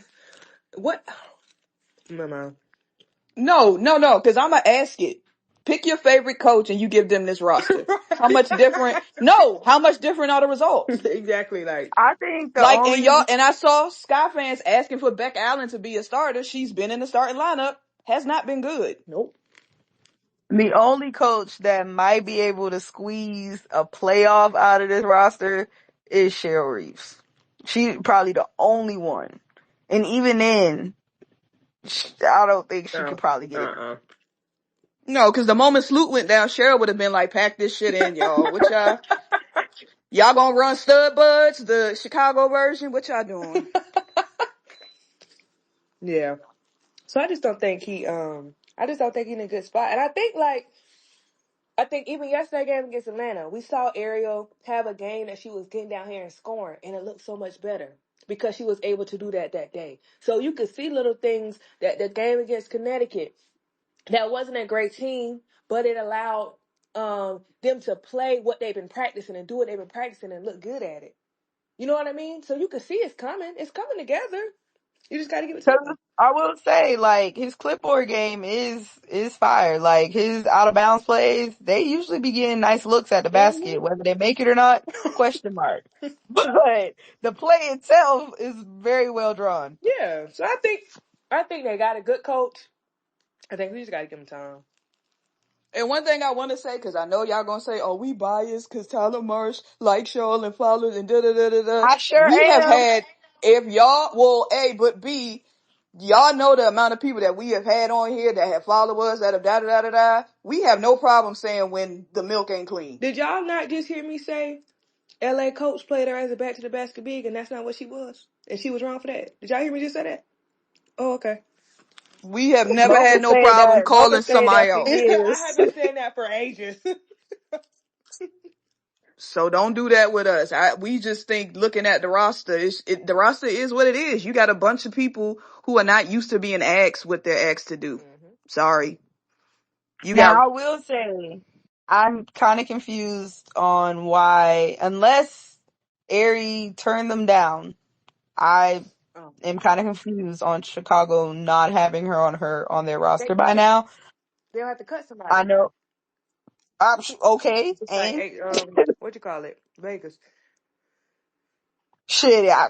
My mom. No, because I'm going to ask it. Pick your favorite coach and you give them this roster. How Right. much different? No, how much different are the results? Exactly. Like, I think the Like, and only y'all, and I saw Sky fans asking for Beck Allen to be a starter. She's been in the starting lineup, has not been good. nope. the only coach that might be able to squeeze a playoff out of this roster is Cheryl Reeves. She's probably the only one, and even then, I don't think she could No. probably get it. Uh-uh. No, because the moment Sloot went down, Cheryl would have been like, pack this shit in, y'all. What y'all gonna run Stud Buds, the Chicago version? What y'all doing? Yeah. So I just don't think I just don't think he's in a good spot. And I think even yesterday game against Atlanta, we saw Ariel have a game that she was getting down here and scoring, and it looked so much better because she was able to do that day. So you could see little things that the game against Connecticut, that wasn't a great team, but it allowed them to play what they've been practicing and do what they've been practicing and look good at it. You know what I mean? So you can see it's coming. It's coming together. You just got to give it Cause time. I will say, like, his clipboard game is fire. Like, his out of bounds plays, they usually be getting nice looks at the basket. Whether they make it or not, question mark. But the play itself is very well drawn. Yeah. So I think they got a good coach. I think we just got to give them time. And one thing I want to say, because I know y'all gonna say, "Oh, we biased because Tyler Marsh likes y'all and followers and da da da da da." I sure We have am. had, if y'all, well, A, but B, y'all know the amount of people that we have had on here that have followed us, that have da da da da da. We have no problem saying when the milk ain't clean. Did y'all not just hear me say LA coach played her as a back to the basket big and that's not what she was? And she was wrong for that. Did y'all hear me just say that? Oh, okay. We have never had Mocha no said problem that. Mocha calling said that somebody for out. I years. have been saying that for ages. So don't do that with us. We just think looking at the roster, the roster is what it is. You got a bunch of people who are not used to being asked what they're asked to do. Hmm. Sorry. You got Now I will say, I'm kind of confused on why, unless Aerie turned them down, I Oh, am kind of confused on Chicago not having her on their they roster by now. they'll have to cut I somebody. know. Okay, Just like and hey, what you call it? Vegas. shit, I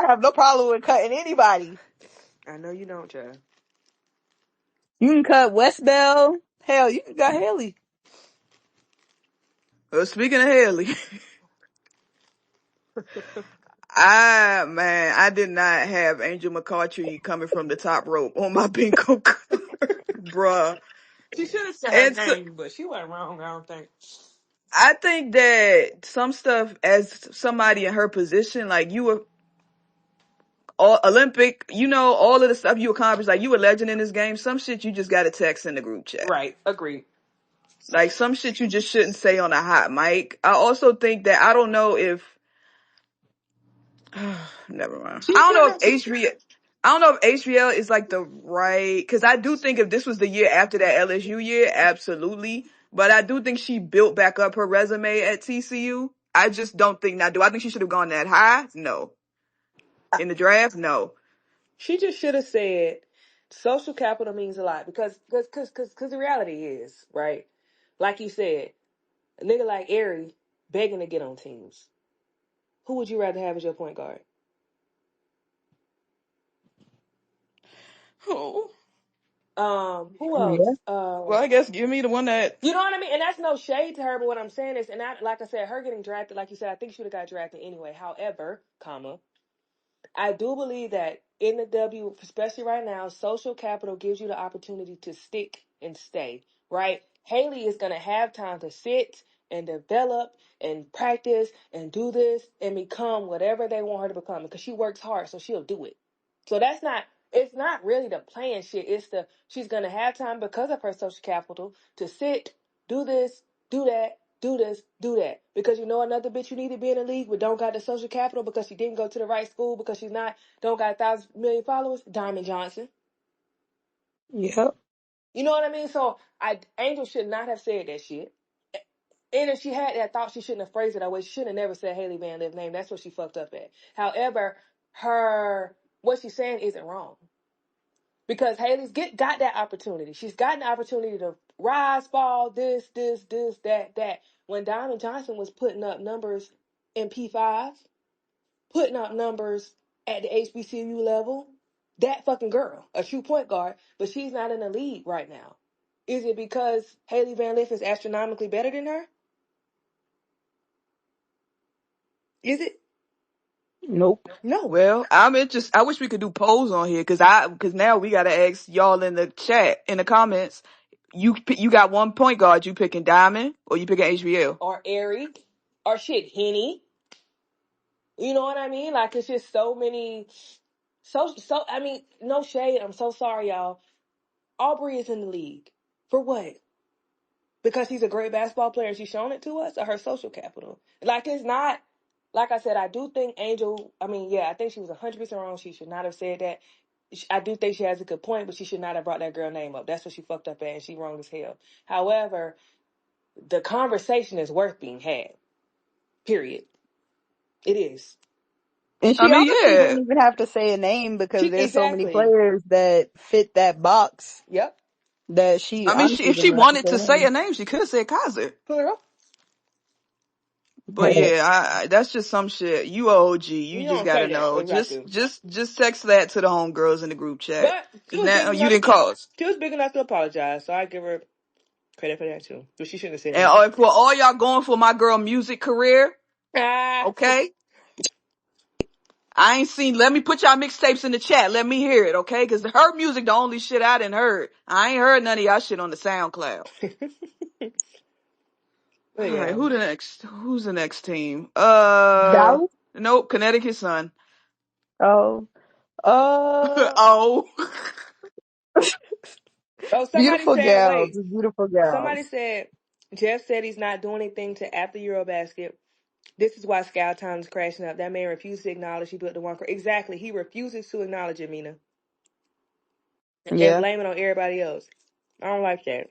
have no problem with cutting anybody. I know you don't, child. You can cut West Bell. Hell, you can cut Haley. speaking of Haley, I did not have Angel McCarthy coming from the top rope on my bingo card, bruh. She should have said her And so, name, but she wasn't wrong. I don't think. I think that some stuff as somebody in her position, like you were all Olympic, you know, all of the stuff you accomplished, like you were a legend in this game. Some shit you just got to text in the group chat. Right. Agreed. Like some shit you just shouldn't say on a hot mic. I also think that I don't know if never mind. She should have. I don't know if HBL is like the right, because I do think if this was the year after that LSU year, absolutely. But I do think she built back up her resume at TCU. I just don't think now. Do I think she should have gone that high? No. In the draft, no. She just should have said social capital means a lot because the reality is right. Like you said, a nigga like Ari begging to get on teams. Who would you rather have as your point guard? Oh. Who else? Yeah. Well, I guess give me the one that. You know what I mean? And that's no shade to her, but what I'm saying is, and I, like I said, her getting drafted, like you said, I think she would have got drafted anyway. However, comma, I do believe that in the W, especially right now, social capital gives you the opportunity to stick and stay, right? Haley is going to have time to sit and develop and practice and do this and become whatever they want her to become because she works hard, so she'll do it. So it's not really the playing shit. It's she's going to have time because of her social capital to sit, do this, do that, do this, do that. Because you know another bitch you need to be in the league but don't got the social capital because she didn't go to the right school because she's not don't got 1,000,000 followers. Diamond Johnson. Yep. You know what I mean? So Angel should not have said that shit. And if she had that thought, she shouldn't have phrased it that way. She shouldn't have never said Haley Van Liv's name. That's what she fucked up at. However, what she's saying isn't wrong. Because Haley's got that opportunity. She's gotten the opportunity to rise, fall, this, that. When Diamond Johnson was putting up numbers in P5, putting up numbers at the HBCU level, that fucking girl, a true point guard, but she's not in the league right now. Is it because Haley Van Lith is astronomically better than her? Is it? Nope. No. Well, I'm interested. I wish we could do polls on here because now we gotta ask y'all in the chat in the comments. You got one point guard. You picking Diamond or you picking HBL? Or Airy, or shit, Henny. You know what I mean? Like, it's just so many. I mean, no shade. I'm so sorry, y'all. Aubrey is in the league. For what? Because she's a great basketball player and she's shown it to us, or her social capital? Like, it's not. Like I said, I do think Angel. I mean, yeah, I think she was 100% wrong. She should not have said that. I do think she has a good point, but she should not have brought that girl name up. That's what she fucked up at, and she wrong as hell. However, the conversation is worth being had. Period. It is. And I she mean, honestly yeah. didn't even have to say a name because She there's so many exactly. players that fit that box Yep. that she I mean, honestly if didn't she even have to wanted say to a say a name. name, she could have said Kaiser. Girl, But But yeah, that's just some shit. You a OG. You you just don't gotta say that know. exactly. Just text that to the homegirls in the group chat. But she Cause was big now you enough. didn't cause. She was big enough to apologize, so I give her credit for that too. But she shouldn't have said And anything. for all y'all going for my girl music career, Ah, okay? I ain't seen. Let me put y'all mixtapes in the chat. Let me hear it, okay? Cause her music, the only shit I done heard. I ain't heard none of y'all shit on the SoundCloud. but All right, yeah. who the next? Who's the next team? Dallas? Nope, Connecticut Sun. Oh. Uh Oh, Oh, somebody beautiful said, gals. wait. Beautiful Somebody gals. said, Jeff said he's not doing anything to after Eurobasket. This is why Scout Town is crashing up. That man refused to acknowledge he built the one. Exactly. He refuses to acknowledge it, Mina, and Yeah. blame it on everybody else. I don't like that.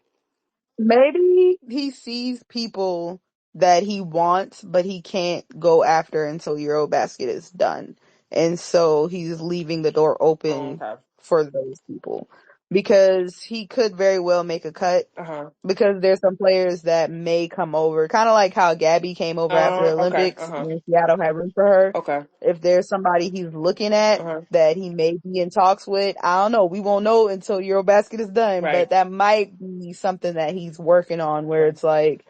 Maybe he sees people that he wants, but he can't go after until Eurobasket is done. And so he's leaving the door Oh, open okay. for those people because he could very well make a cut Uh-huh. because there's some players that may come over, kind of like how Gabby came over after the Okay. Olympics Uh-huh. when Seattle had room for her. Okay. If there's somebody he's looking at Uh-huh. that he may be in talks with, I don't know. We won't know until Eurobasket is done, Right. but that might be something that he's working on where Okay. it's like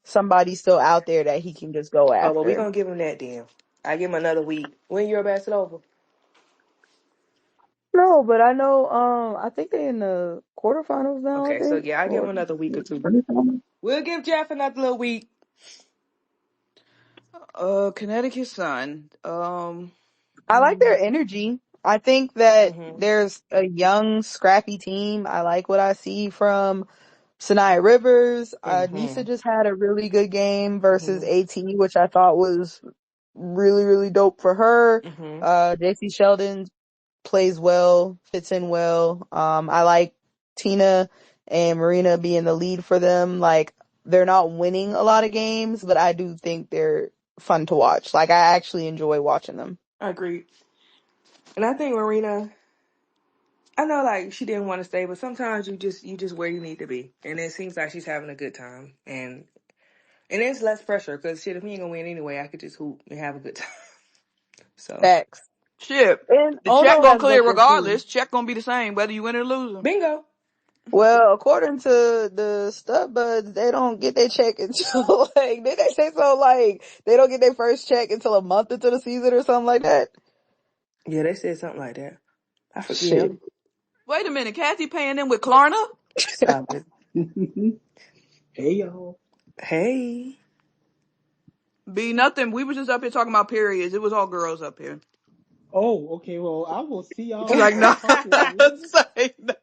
somebody's still out there that he can just go Oh, well, we're after. going to give him that then. I give him another week. When Eurobasket over? No, but I know, I think they're in the quarterfinals now, I Okay, so think, yeah, I give him or another week or two. semifinals. We'll give Jeff another little week. Connecticut Sun. I like their energy. I think that Mm-hmm. there's a young, scrappy team. I like what I see from Sanaya Rivers. Nisa Mm-hmm. just had a really good game versus Mm-hmm. AT, which I thought was really, really dope for her. Mm-hmm. JC Sheldon plays well, fits in well. I like Tina and Marina being the lead for them. Like, they're not winning a lot of games, but I do think they're fun to watch. Like, I actually enjoy watching them. I agree. And I think Marina, I know like she didn't want to stay, but sometimes you just where you need to be. And it seems like she's having a good time. And it's less pressure because shit, if we ain't gonna win anyway, I could just hoop and have a good time. So Facts. shit. And The check Ono gonna has clear Booker too. regardless. Check gonna be the same whether you win or lose. bingo. Well, according to the stud buds, they don't get their check until like did they say so? Like they don't get their first check until a month into the season or something like that. Yeah, they said something like that. I forget. Shit. Wait a minute, Kathy paying them with Klarna? Stop it. Hey y'all. Hey. Be nothing. We was just up here talking about periods. It was all girls up here. Oh, okay. Well, I will see She's y'all like, on no. Hawkwind. Say no.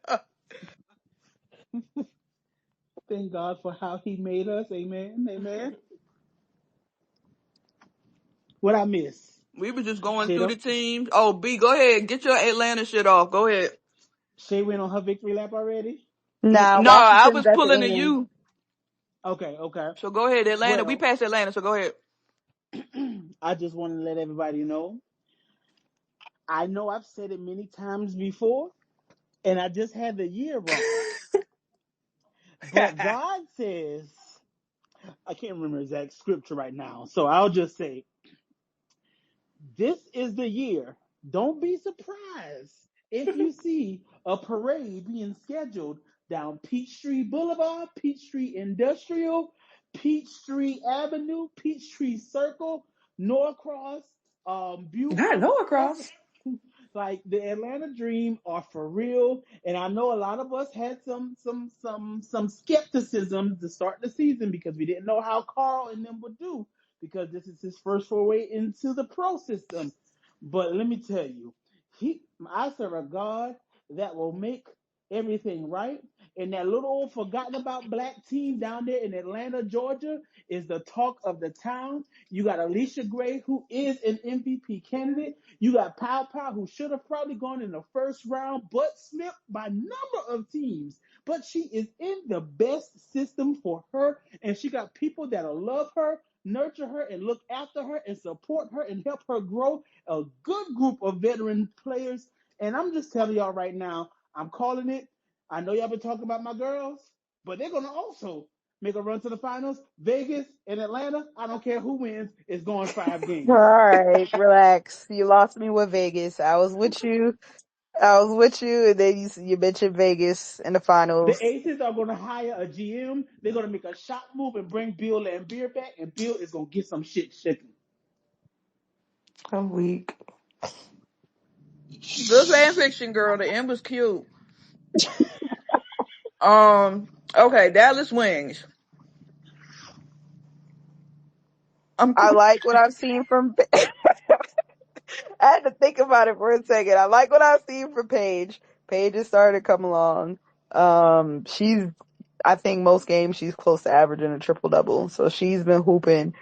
Thank God for how He made us. Amen. Amen. What I miss? We was just going through Shayda. the teams. Oh, B, go ahead. Get your Atlanta shit off. Go ahead. Shay went on her victory lap already. Nah, No, I Washington's was at the pulling to end. you. Okay. Okay. So go ahead, Atlanta. We Well, passed Atlanta, so go ahead. I just want to let everybody know. I know I've said it many times before, and I just had the year wrong. But God says, I can't remember exact scripture right now, so I'll just say, this is the year. Don't be surprised if you see a parade being scheduled down Peachtree Boulevard, Peachtree Industrial, Peachtree Avenue, Peachtree Circle, Norcross, Not Buford. Norcross. Like the Atlanta Dream are for real, and I know a lot of us had some skepticism to start the season because we didn't know how Carl and them would do because this is his first foray into the pro system. But let me tell you, I serve a God that will make everything right. And that little old forgotten about black team down there in Atlanta, Georgia, is the talk of the town. You got Alicia Gray, who is an MVP candidate. You got Pow Pow, who should have probably gone in the first round, but slipped by number of teams. But she is in the best system for her, and she got people that'll love her, nurture her, and look after her, and support her, and help her grow. A good group of veteran players. And I'm just telling y'all right now, I'm calling it. I know y'all been talking about my girls, but they're going to also make a run to the finals. Vegas and Atlanta, I don't care who wins, it's going 5 All games. right, relax. You lost me with Vegas. I was with you. And then you mentioned Vegas in the The finals. Aces are going to hire a GM. They're going to make a shot move and bring Bill Laimbeer back, and Bill is going to get some shit shaken. I'm weak. Good fan fiction, girl. The end was cute. Okay, Dallas Wings. I'm I like what I've seen from. I had to think about it for a second. I like what I've seen from Paige. Paige has started to come along. She's, I think most games she's close to averaging a triple double, so she's been hooping.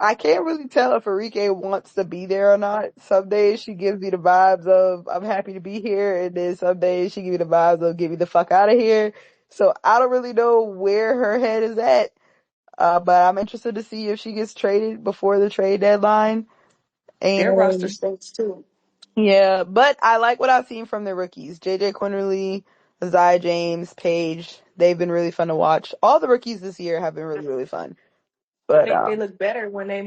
I can't really tell if Enrique wants to be there or not. Some days she gives me the vibes of I'm happy to be here, and then some days she gives me the vibes of get me the fuck out of here. So I don't really know where her head is at. But I'm interested to see if she gets traded before the trade deadline. Their roster And stinks too. yeah, but I like what I've seen from the rookies. JJ Quinterly, Zai James, Paige. They've been really fun to watch. All the rookies this year have been really, really fun. I But think they look better when they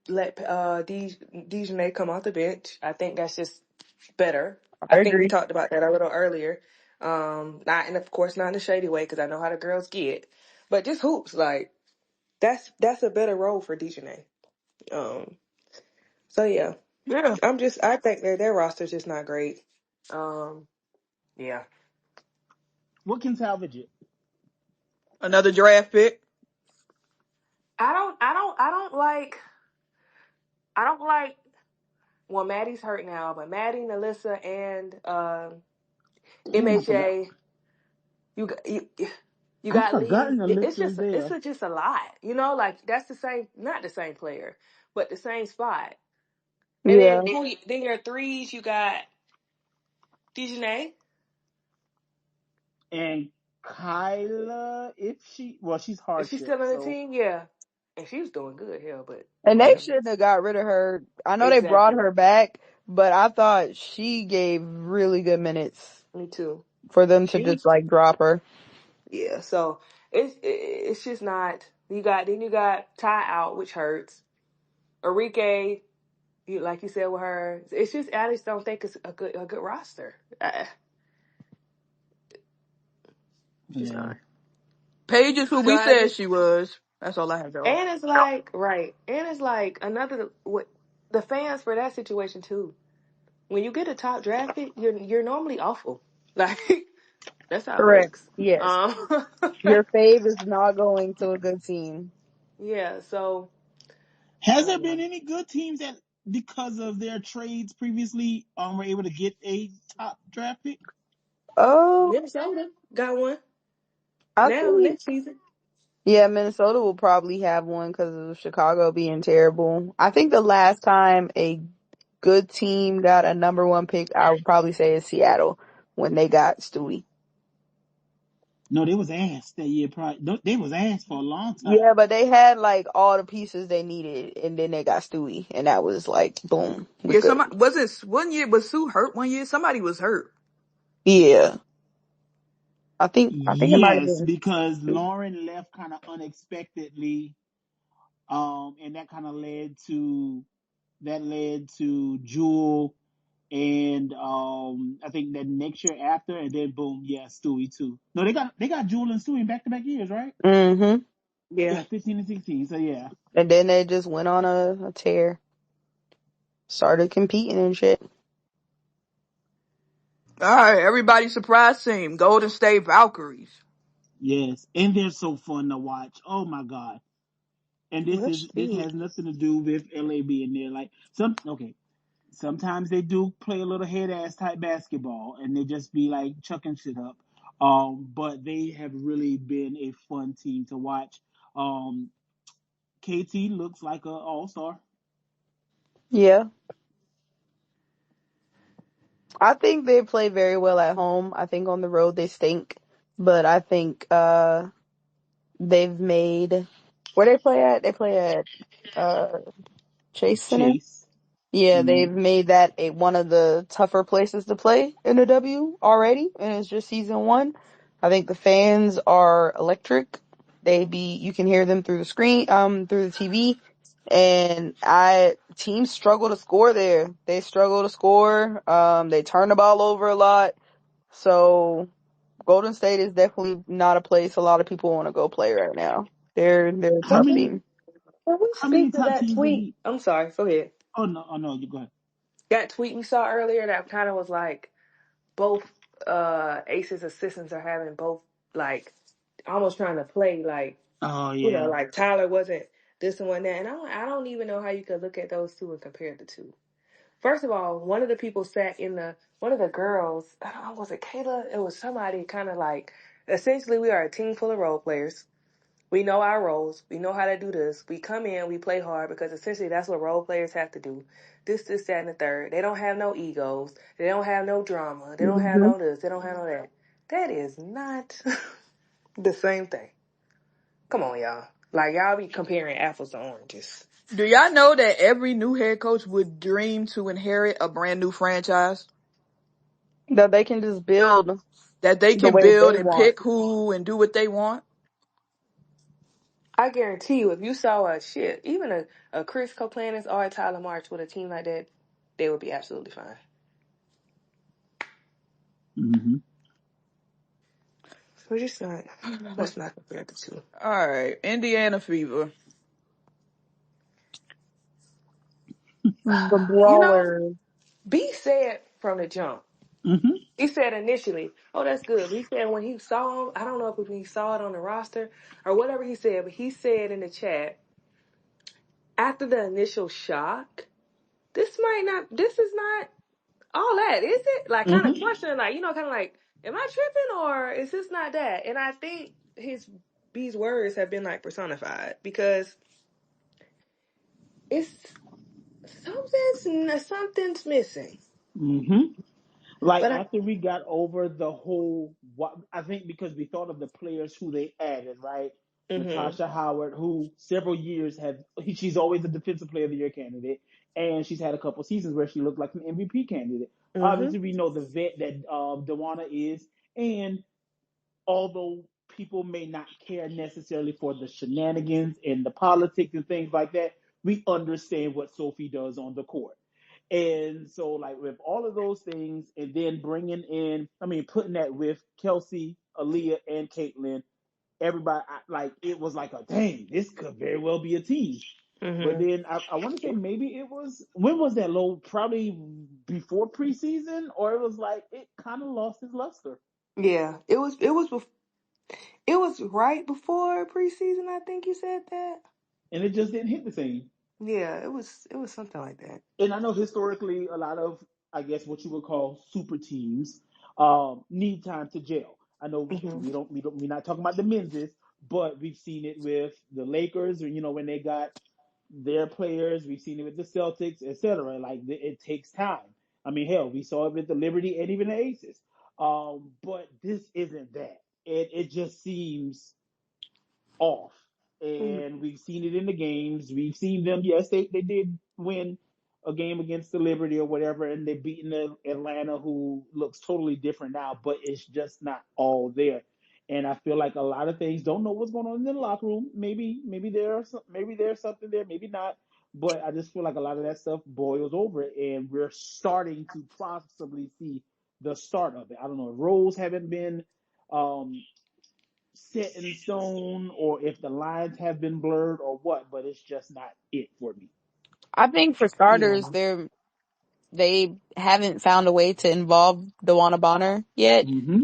let Dejanay come off the bench. I think that's just better. I I think we agree. talked about that a little earlier. Not and of course not in a shady way because I know how the girls get, but just hoops like that's a better role for Dejanay. Um, so yeah, Yeah. I think their roster's just not great. Um, yeah. What can salvage it? another draft pick. I don't like. Well, Maddie's hurt now, but Maddie, Nalissa, and Damn, I forgot. MHA, you got you I got forgotten Lee. the It's list is just there. just a lot, you know. Like that's the same, not the same player, but the same spot. And Yeah. then your threes, you got Dejanay. And Kyla, if she's Is she hardship, still on the so team? Yeah, and she was doing good, hell, but And they whatever. shouldn't have got rid of her. I know they brought Exactly. her back, but I thought she gave really good minutes Me too. for them to She was just like drop her. yeah. So it's just not. You got Ty out, which hurts. Enrique, you like you said with her, it's just I just don't think it's a good roster. It's just yeah. not. Paige is who So we I said just she was. That's all I have to offer. and it's like right, and it's like another what the fans for that situation too. When you get a top draft pick, you're normally awful. Like that's how it Correct. works. Yes. Um, Your fave is not going to a good team. yeah. So I Has there don't been know. any good teams that, because of their trades previously, were able to get a top draft pick? Oh, Minnesota got one I now think, next season. yeah, Minnesota will probably have one because of Chicago being terrible. I think the last time a good team got a number one pick, I would probably say is Seattle when they got Stewie. No, they was ass that year. Probably no, they was ass for a long time. Yeah, but they had like all the pieces they needed, and then they got Stewie, and that was like, boom, we Yeah, good. somebody wasn't one year was Sue hurt one year? Somebody was hurt. Yeah. I think it might have Yes, been because 2. Lauren left kind of unexpectedly, and that led to Jewel, and I think that next year after, and then boom, yeah, Stewie too. No, they got Jewel and Stewie in back to back years, right? Mm-hmm. Yeah. Yeah, 15 and 16. So yeah, And then they just went on a tear. Started competing and shit. All right, everybody surprise team, Golden State Valkyries. yes, and they're so fun to watch. Oh my god. And Let's this see. has nothing to do with LA being there. Like sometimes they do play a little head ass type basketball and they just be like chucking shit up. But they have really been a fun team to watch. Um, KT looks like a all star. Yeah. I think they play very well at home. I think on the road they stink. But I think they've made where they play at? They play at uh Chase Center. Chase. Yeah, Mm-hmm. they've made that one of the tougher places to play in the W already, and it's just season 1. I think the fans are electric. You can hear them through the screen, through the TV, and teams struggle to score there. They struggle to score. They turn the ball over a lot. So Golden State is definitely not a place a lot of people want to go play right now. They're a How tough many team. Can we how many speak to top that teams have tweet? you? I'm sorry. Go ahead. Oh no, you go ahead. That tweet we saw earlier that kind of was like both Ace's assistants are having both like almost trying to play like Oh yeah. like Tyler wasn't this and one that, and I don't even know how you could look at those two and compare the two. First of all, one of the people sat in the one of the girls. I don't know, was it Kayla? It was somebody kind of like essentially we are a team full of role players. We know our roles. We know how to do this. We come in, we play hard because essentially that's what role players have to do. This, that, and the third. They don't have no egos. They don't have no drama. They don't have Hmm. no this. They don't have no that. That is not the same thing. Come on, y'all. Like, y'all be comparing apples to oranges. Do y'all know that every new head coach would dream to inherit a brand new franchise That they can just build that they the can way build they and want. pick who and do what they want? I guarantee you, if you saw even a Chris Coplanis or a Tyler March with a team like that, they would be absolutely fine. Mm-hmm. We're just not, let's not compare the two. All right, Indiana Fever. The You know, brawler. B said from the jump. Mm-hmm. He said initially, "Oh, that's good." But he said when he saw him, I don't know if he saw it on the roster or whatever he said, but he said in the chat after the initial shock, this is not all that, is it? Like kind of Mm-hmm. questioning, like kind of like, am I tripping or is this not that? And I think B's words have been like personified because it's something's missing. Mm-hmm. Like But I, after we got over the whole, what I think because we thought of the players who they added, right? mhm, Natasha Howard, who several years she's always a defensive player of the year candidate, and she's had a couple seasons where she looked like an MVP candidate. mhm, Obviously, we know the vet that Dewana is, and although people may not care necessarily for the shenanigans and the politics and things like that, we understand what Sophie does on the court. And so, like, with all of those things, and then putting that with Kelsey, Aaliyah, and Caitlin, everybody, like, it was like a dang, this could very well be a team. But mhm. then I want to say maybe when was that low? Probably before preseason, or it was like it kind of lost its luster, Yeah, it was right before preseason. I think you said that. and it just didn't hit the same. Yeah, it was something like that. And I know historically a lot of, I guess, what you would call super teams need time to gel. I know Mhm, we're not talking about the men's, but we've seen it with the Lakers, or when they got their players. We've seen it with the Celtics, etc. Like it takes time. I mean, hell, we saw it with the Liberty and even the Aces. But this isn't that. It just seems off. mhm, And we've seen it in the games. We've seen them. Yes, they did win a game against the Liberty or whatever, and they're beating the Atlanta, who looks totally different now, but it's just not all there. And I feel like a lot of things don't know what's going on in the locker room. Maybe there's something there, maybe not. But I just feel like a lot of that stuff boils over, and we're starting to possibly see the start of it. I don't know if roles haven't been um, set in stone, or if the lines have been blurred, or what. But it's just not it for me. I think for Yeah. starters, they haven't found a way to involve Dewana Bonner yet. Mm-hmm.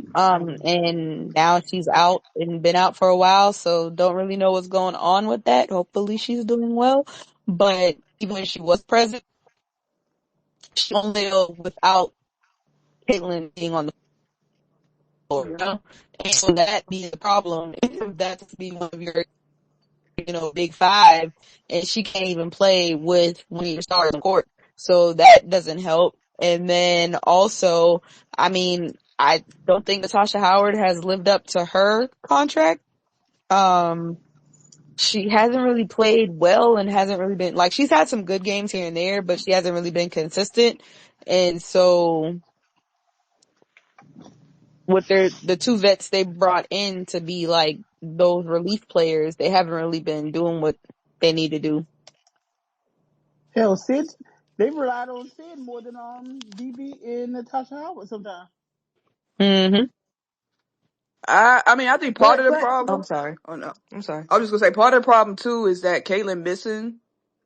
And now she's out and been out for a while, so don't really know what's going on with that. Hopefully she's doing well. But even when she was present, she only without Caitlyn being on the floor, you know? And so that being the problem, if that's to be one of your, big five, and she can't even play with one of your stars on the court. So that doesn't help. And then also, I mean, I don't think Natasha Howard has lived up to her contract. Um, she hasn't really played well and hasn't really been, like, she's had some good games here and there, but she hasn't really been consistent. And so with the two vets they brought in to be like those relief players, they haven't really been doing what they need to do. Hell, Sid, they've relied on Sid more than DB and Natasha Howard sometimes. Mm-hmm. I mean, I think part of But the but problem. I'm sorry. Oh no, I'm sorry. I was just gonna say part of the problem too is that Caitlyn missing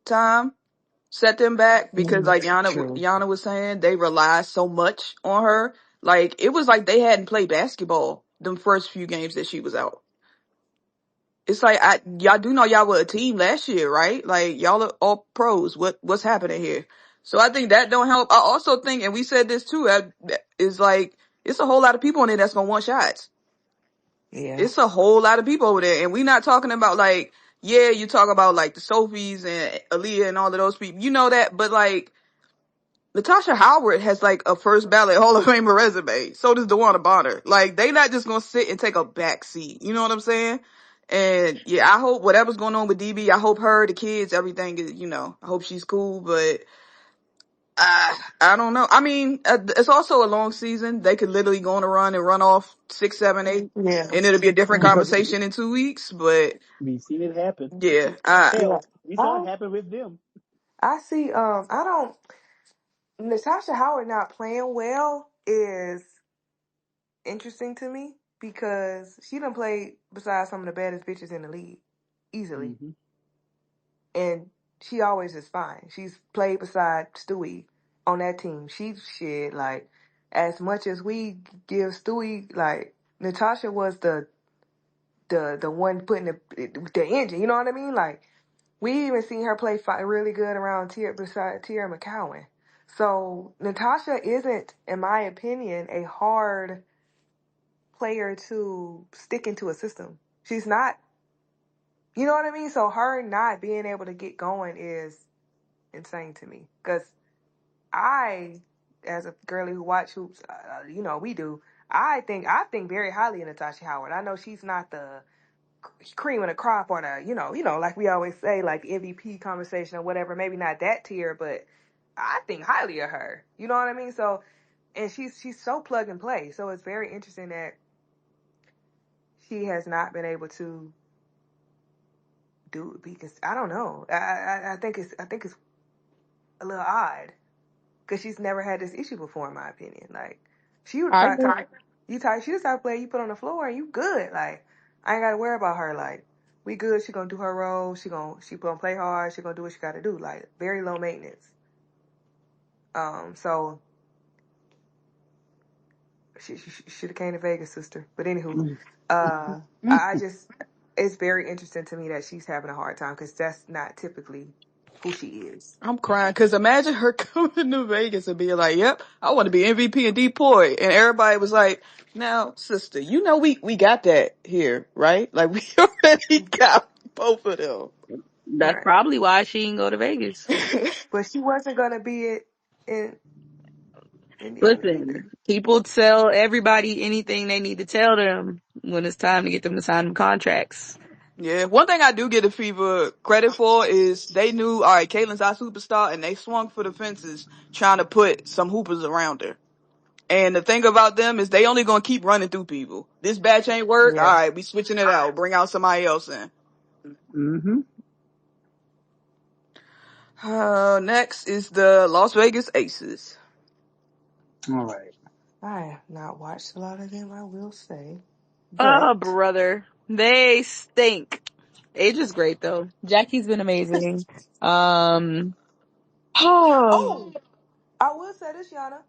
time set them back because, like True. Yana was saying, they rely so much on her. Like it was like they hadn't played basketball the first few games that she was out. It's like y'all do know y'all were a team last year, right? Like y'all are all pros. What's happening here? So I think that don't help. I also think, and we said this too, is like it's a whole lot of people in there that's gonna want shots. Yeah. It's a whole lot of people over there, and we not talking about like, yeah, you talk about like the Sophies and Aaliyah and all of those people, you know that, but like Natasha Howard has like a first ballot Hall of Famer resume. So does DeWanna Bonner. Like they not just gonna sit and take a back seat. You know what I'm saying? And yeah, I hope whatever's going on with DB, I hope her, the kids, everything is, I hope she's cool. But I don't know. I mean, it's also a long season. They could literally go on a run and run off 6, 7, 8, Yeah. and it'll be a different Mhm. conversation in 2 weeks. But We've seen it happen. yeah, Yeah. Hell, we saw it happen with them. I see. I don't. Natasha Howard not playing well is interesting to me because she done played beside some of the baddest bitches in the league easily, Mm-hmm. and she always is fine. She's played beside Stewie on that team. She shit like as much as we give Stewie like Natasha was the one putting the engine. You know what I mean? Like we even seen her play really good around beside Tierra McCowan. So Natasha isn't, in my opinion, a hard player to stick into a system. She's not, you know what I mean? So her not being able to get going is insane to me. Because I, as a girly who watch hoops, we do. I think very highly of Natasha Howard. I know she's not the cream of the crop or the, like we always say, like MVP conversation or whatever. Maybe not that tier, but I think highly of her. You know what I mean? So, and she's so plug and play. So it's very interesting that she has not been able to do it because I don't know. I think it's a little odd because she's never had this issue before, in my opinion. Like she would I try agree. to she the type of player you put on the floor and you good. Like I ain't gotta worry about her. Like we good. She gonna do her role. She gonna play hard. She gonna do what she gotta do. Like very low maintenance. So she should have came to Vegas, sister. But anywho, I just it's very interesting to me that she's having a hard time because that's not typically who she is. I'm crying because imagine her coming to Vegas and being like, "Yep, I want to be MVP and Depoy," and everybody was like, "Now, sister, we got that here, right? Like we already got both of them." That's Right. probably why she didn't go to Vegas. But she wasn't gonna be it in Indiana Listen, either. people tell everybody anything they need to tell them when it's time to get them to sign them contracts. Yeah, one thing I do give the Fever credit for is they knew, all right, Caitlin's our superstar, and they swung for the fences trying to put some hoopers around her. And the thing about them is they only gonna keep running through people. This batch ain't work. All Yeah. right, we switching it out. Bring out somebody else in. Mm-hmm. Next is the Las Vegas Aces. All right. I have not watched a lot of them, I will say. Oh, But brother. They stink. Age is great though. Jackie's been amazing. Oh, oh, I will say this, Yana.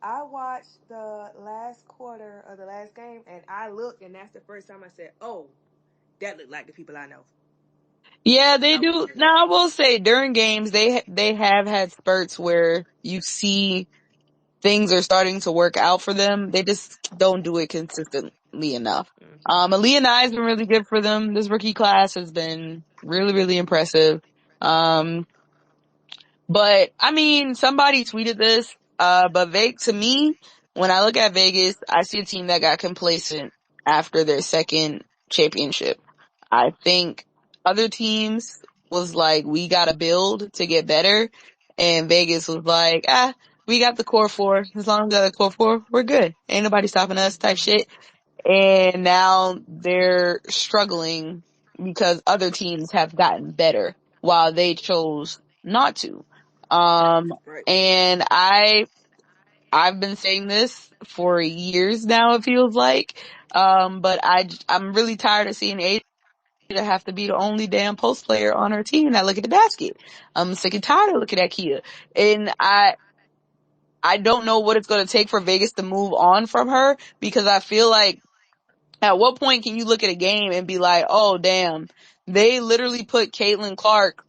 I watched the last quarter of the last game, and I looked, and that's the first time I said, "Oh, that looked like the people I know." yeah, they do. Now I will say during games they have had spurts where you see things are starting to work out for them. They just don't do it consistently enough. Hmm. Aaliyah Nye has been really good for them. This rookie class has been really, really impressive. Um, but I mean, somebody tweeted this, but to me, when I look at Vegas, I see a team that got complacent after their second championship. I think other teams was like, we gotta build to get better. And Vegas was like, we got the core four. As long as we got the core four, we're good. Ain't nobody stopping us type shit. And now they're struggling because other teams have gotten better while they chose not to. Um, Right. and I've been saying this for years now, it feels like. But I'm really tired of seeing Asia have to be the only damn post player on her team that look at the basket. I'm sick and tired of looking at Kia. And I don't know what it's going to take for Vegas to move on from her because I feel like at what point can you look at a game and be like, oh damn, they literally put Caitlin Clark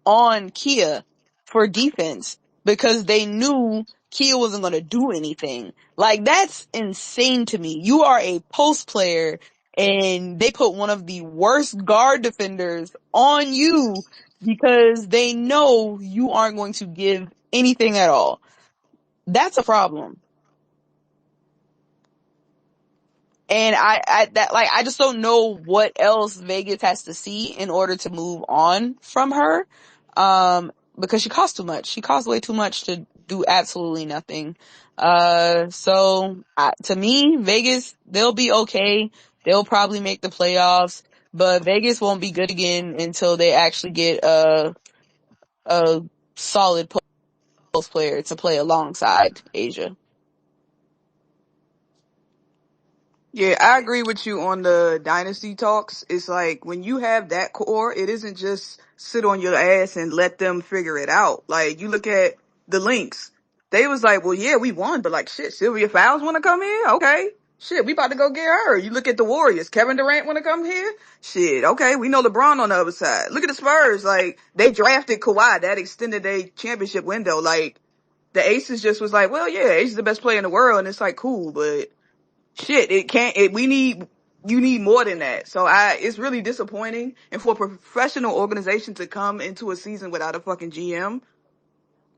on Kia for defense because they knew Kia wasn't going to do anything. Like, that's insane to me. You are a post player and they put one of the worst guard defenders on you because they know you aren't going to give anything at all. That's a problem. And I just don't know what else Vegas has to see in order to move on from her. Because she costs too much. She costs way too much to do absolutely nothing. To me, Vegas, they'll be okay. They'll probably make the playoffs, but Vegas won't be good again until they actually get a solid post player to play alongside Asia. Yeah, I agree with you on the dynasty talks. It's like when you have that core, it isn't just sit on your ass and let them figure it out. Like you look at the Lynx. They was like, well, yeah, we won, but like shit, Sylvia Fowles want to come here? Okay. Shit, we about to go get her. You look at the Warriors. Kevin Durant want to come here? Shit, okay. We know LeBron on the other side. Look at the Spurs. Like they drafted Kawhi. That extended their championship window. Like the Aces just was like, well, yeah, Ace is the best player in the world. And it's like, cool, but shit, you need more than that. So it's really disappointing. And for a professional organization to come into a season without a fucking GM,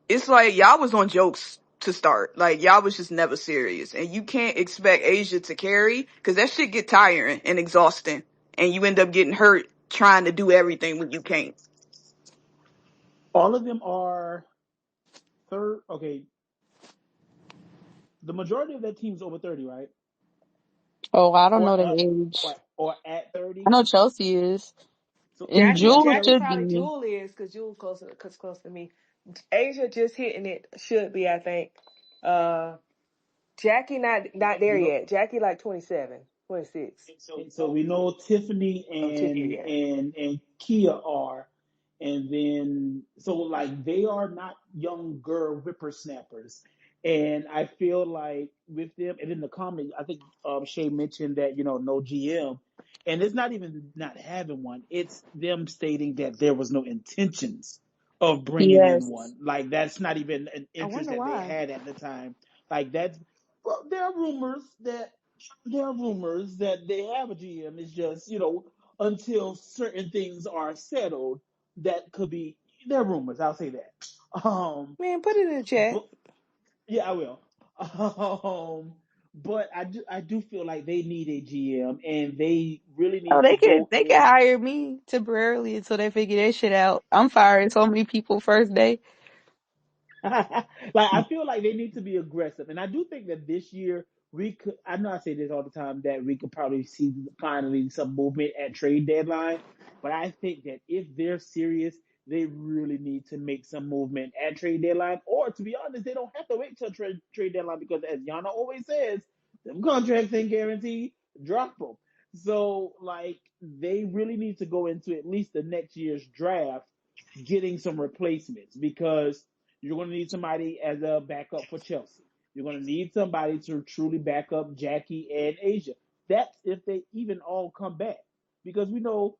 it's like y'all was on jokes to start. Like y'all was just never serious. And you can't expect Asia to carry cause that shit get tiring and exhausting. And you end up getting hurt trying to do everything when you can't. All of them are third. Okay, the majority of that team's over 30, right? Oh, I don't Or know the up, age. or at I 30. know Chelsea is. So And yeah, Jewel Jackie should Chelsea. probably be. Jewel is because Jewel close to me. Asia just hitting it should be, I think. Uh, Jackie not there We know. yet. Jackie like 27, 26. So we know Tiffany Oh, Tiffany, and yeah. Kia are, and then so like they are not young girl whippersnappers, and I feel like with them, and in the comment, I think Shay mentioned that no GM, and it's not even not having one; it's them stating that there was no intentions of bringing in Yes. one. Like that's not even an I interest wonder that they why. had at the time. Like that's well, there are rumors that they have a GM. It's just, until certain things are settled, that could be, there are rumors. I'll say that. Man, put it in the chat. But, yeah, I will. Um, But I do feel like they need a GM, and they really Oh, need to go they could in. hire me temporarily until they figure their shit out. I'm firing so many people first day. Like I feel like they need to be aggressive, and I do think that this year we could. I know I say this all the time that we could probably see finally some movement at trade deadline, but I think that if they're serious, they really need to make some movement at trade deadline. Or to be honest, they don't have to wait till trade deadline because, as Yana always says, them contracts ain't guaranteed. Drop them. So like they really need to go into at least the next year's draft getting some replacements because you're going to need somebody as a backup for Chelsea. You're going to need somebody to truly back up Jackie and Asia. That's if they even all come back. Because we know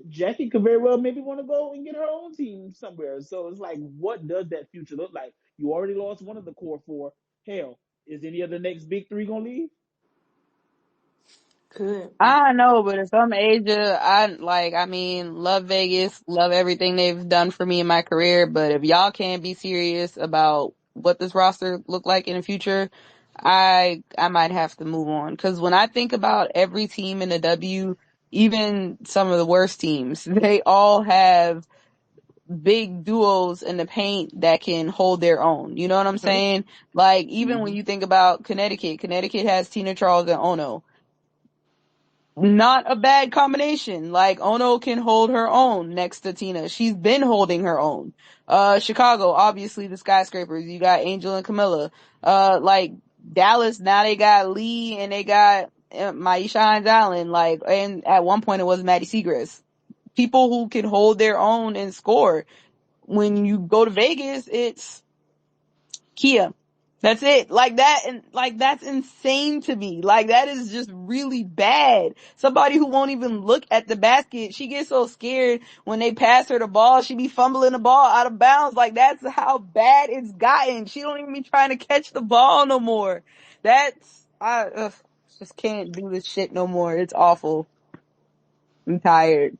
Jackie could very well maybe want to go and get her own team somewhere. So it's like, what does that future look like? You already lost one of the core four. Hell, is any of the next big three going to leave? Could. I know, but if I'm Asia, I mean, love Vegas, love everything they've done for me in my career, but if y'all can't be serious about what this roster look like in the future, I might have to move on. Cause when I think about every team in the W, even some of the worst teams, they all have big duos in the paint that can hold their own. You know what I'm Okay. saying? Like, even when Mm-hmm. you think about Connecticut has Tina Charles and Ono. Not a bad combination. Like, Ono can hold her own next to Tina. She's been holding her own. Chicago, obviously the skyscrapers. You got Angel and Camilla. Like, Dallas, now they got Lee and they got Maisha Hines Allen. Like, and at one point it was Maddie Seagrass. People who can hold their own and score. When you go to Vegas, it's Kia. That's it. Like that, and like that's insane to me. Like that is just really bad. Somebody who won't even look at the basket. She gets so scared when they pass her the ball. She be fumbling the ball out of bounds. Like that's how bad it's gotten. She don't even be trying to catch the ball no more. I just can't do this shit no more. It's awful. I'm tired.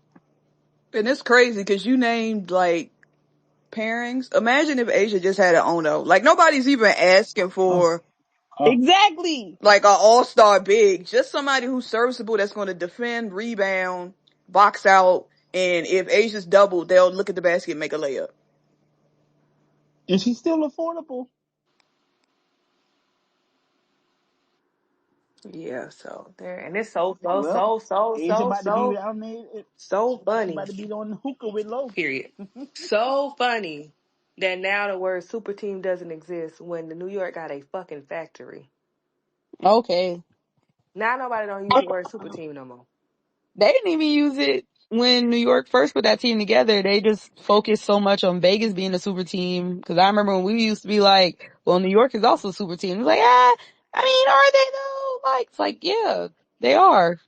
And it's crazy because you named like pairings. Imagine if Asia just had an Ono. Like nobody's even asking Oh, for oh. Exactly. like an all-star big, just somebody who's serviceable that's going to defend, rebound, box out, and if Asia's doubled, they'll look at the basket and make a layup. And she's still affordable. Yeah, so there, and it's so so Well, so so Asia so about to be so down there. so She funny. about to be on hookah with Low. Period. So funny that now the word super team doesn't exist when the New York got a fucking factory. Okay. Now nobody don't use the word super team no more. They didn't even use it when New York first put that team together. They just focused so much on Vegas being a super team. Cause I remember when we used to be like, well, New York is also a super team. It's like, I mean, are they though? Like, it's like, yeah, they are.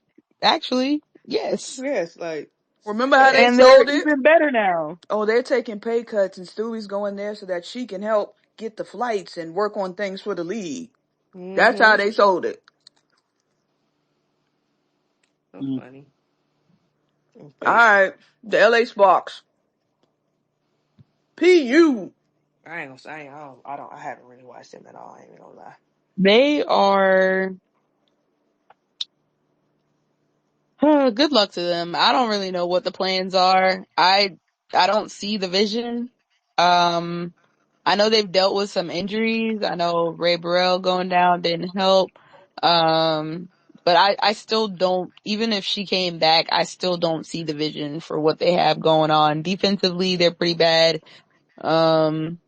Actually, yes. Yes, like Remember how they And they're sold it? even better now. Oh, they're taking pay cuts and Stewie's going there so that she can help get the flights and work on things for the league. That's how mm-hmm. they sold it. So Mm. funny. All But right, the LA Sparks. PU. I ain't gonna say I haven't really watched them at all. I ain't gonna lie. They are, good luck to them. I don't really know what the plans are. I don't see the vision. Um, I know they've dealt with some injuries. I know Ray Burrell going down didn't help. Um, but I still don't, even if she came back, I still don't see the vision for what they have going on. Defensively, they're pretty bad. Um,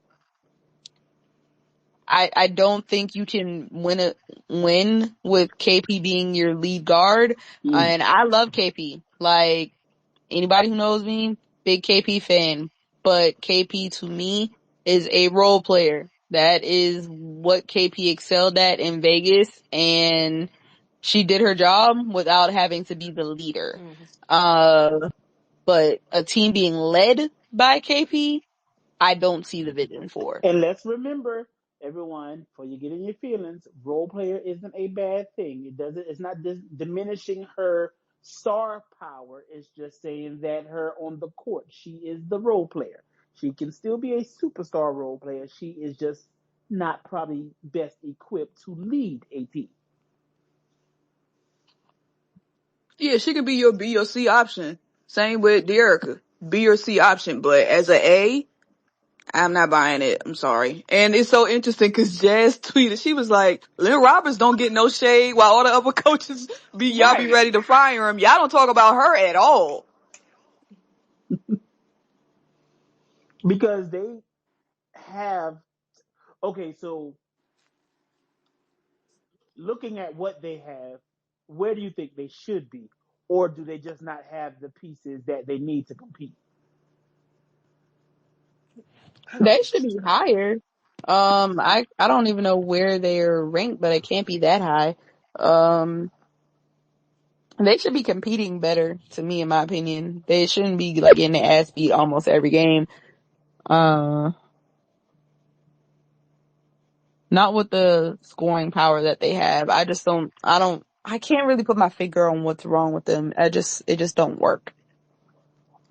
I don't think you can win with KP being your lead guard. Mm. And I love KP. Like, anybody who knows me, big KP fan. But KP to me is a role player. That is what KP excelled at in Vegas, and she did her job without having to be the leader. Mm-hmm. Uh, but a team being led by KP, I don't see the vision for. And let's remember, everyone, before you get in your feelings, role player isn't a bad thing. It doesn't. It's not diminishing her star power. It's just saying that her on the court, she is the role player. She can still be a superstar role player. She is just not probably best equipped to lead a team. Yeah, she could be your B or C option. Same with De'Erica. B or C option, but as a A, I'm not buying it. I'm sorry. And it's so interesting because Jazz tweeted, she was like, Lynn Roberts don't get no shade while all the other coaches y'all be Right. ready to fire him. Y'all don't talk about her at all. Because they have, okay, so looking at what they have, where do you think they should be? Or do they just not have the pieces that they need to compete? They should be higher. I don't even know where they're ranked, but it can't be that high. Um, they should be competing better, to me, in my opinion. They shouldn't be like getting their ass beat almost every game. Uh, not with the scoring power that they have. I can't really put my finger on what's wrong with them. It just don't work.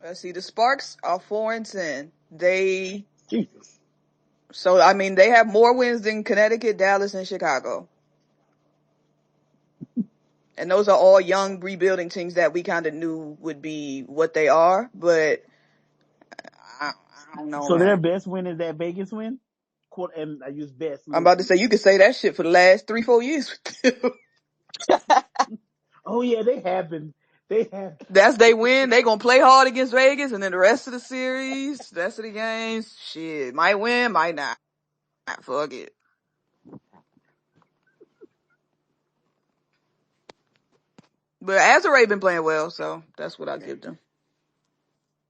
Let's see, the Sparks are 4-10. Jesus. So I mean, they have more wins than Connecticut, Dallas, and Chicago. And those are all young rebuilding teams that we kind of knew would be what they are, but I, I don't know, So their man. best win is that Vegas win? And I use best I'm about to loosely. say you could say that shit for the last 3-4 years. Oh yeah, they have been. They have. That's they win. They gonna play hard against Vegas, and then the rest of the series, rest of the games, shit, might win, might not. Fuck it. But Azure been playing well, so that's what I give them.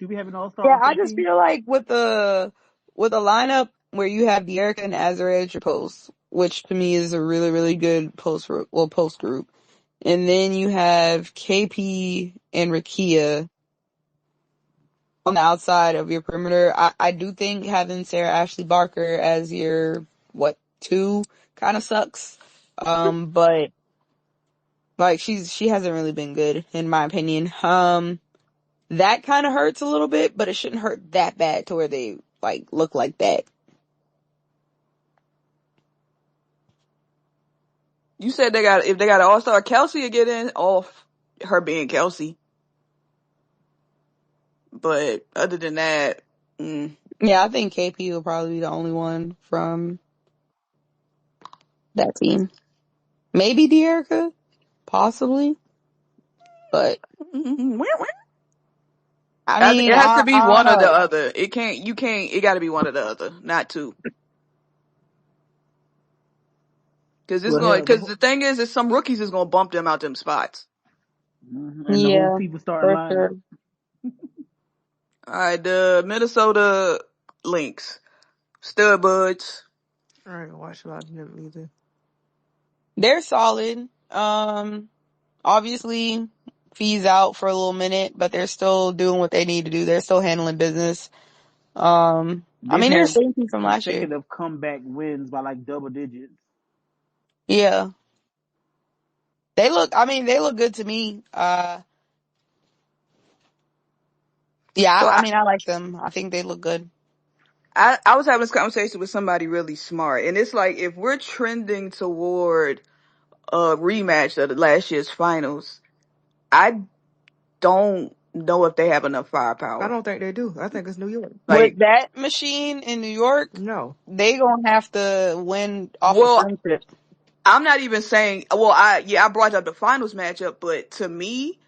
Do we have an All Star Yeah, on I just 13? feel like with a lineup where you have De'Erica and Azure at your post, which to me is a really, really good post group. And then you have KP and Rakia on the outside of your perimeter. I do think having Sarah Ashley Barker as your, two kind of sucks. But like she hasn't really been good in my opinion. That kind of hurts a little bit, but it shouldn't hurt that bad to where they like look like that. You said if they got an All-Star, Kelsey will get in off her being Kelsey. But other than that, Yeah, I think KP will probably be the only one from that team. Maybe De'Erica, possibly, but I I think mean, it has to be I don't one or the know. other. It got to be one or the other, not two. Well, hell, the Cause the thing is some rookies is gonna bump them out them spots. and the whole Yeah, people starting for sure. lineup. All right, the Minnesota Lynx, stud buds. I ain't gonna watch a lot of them either. They're solid. Obviously, Fee's out for a little minute, but they're still doing what they need to do. They're still handling business. I They've mean, they're the had same team from last year. consecutive comeback wins by like double digits. Yeah. They look good to me. Yeah, So I mean, I like them. I think they look good. I was having this conversation with somebody really smart, and it's like if we're trending toward a rematch of the last year's finals, I don't know if they have enough I firepower. don't think they do. I think it's New York. With Like, that machine in New York, No. they gonna have to win off of well, friendship. I'm not even saying. Well, I brought up the finals matchup, but to me,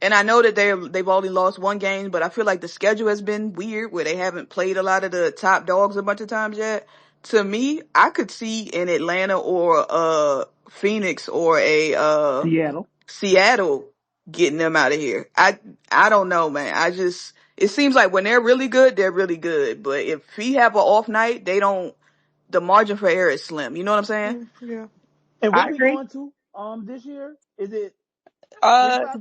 and I know that they've only lost one game, but I feel like the schedule has been weird where they haven't played a lot of the top dogs a bunch of times yet. To me, I could see in Atlanta or Phoenix or a Seattle. Seattle getting them out of here. I don't know, man. It seems like when they're really good, they're really good. But if he have an off night, they don't. The margin for error is slim. You know what I'm saying? Yeah. And I what we agree. going to this year? Is it Uh, 3-5?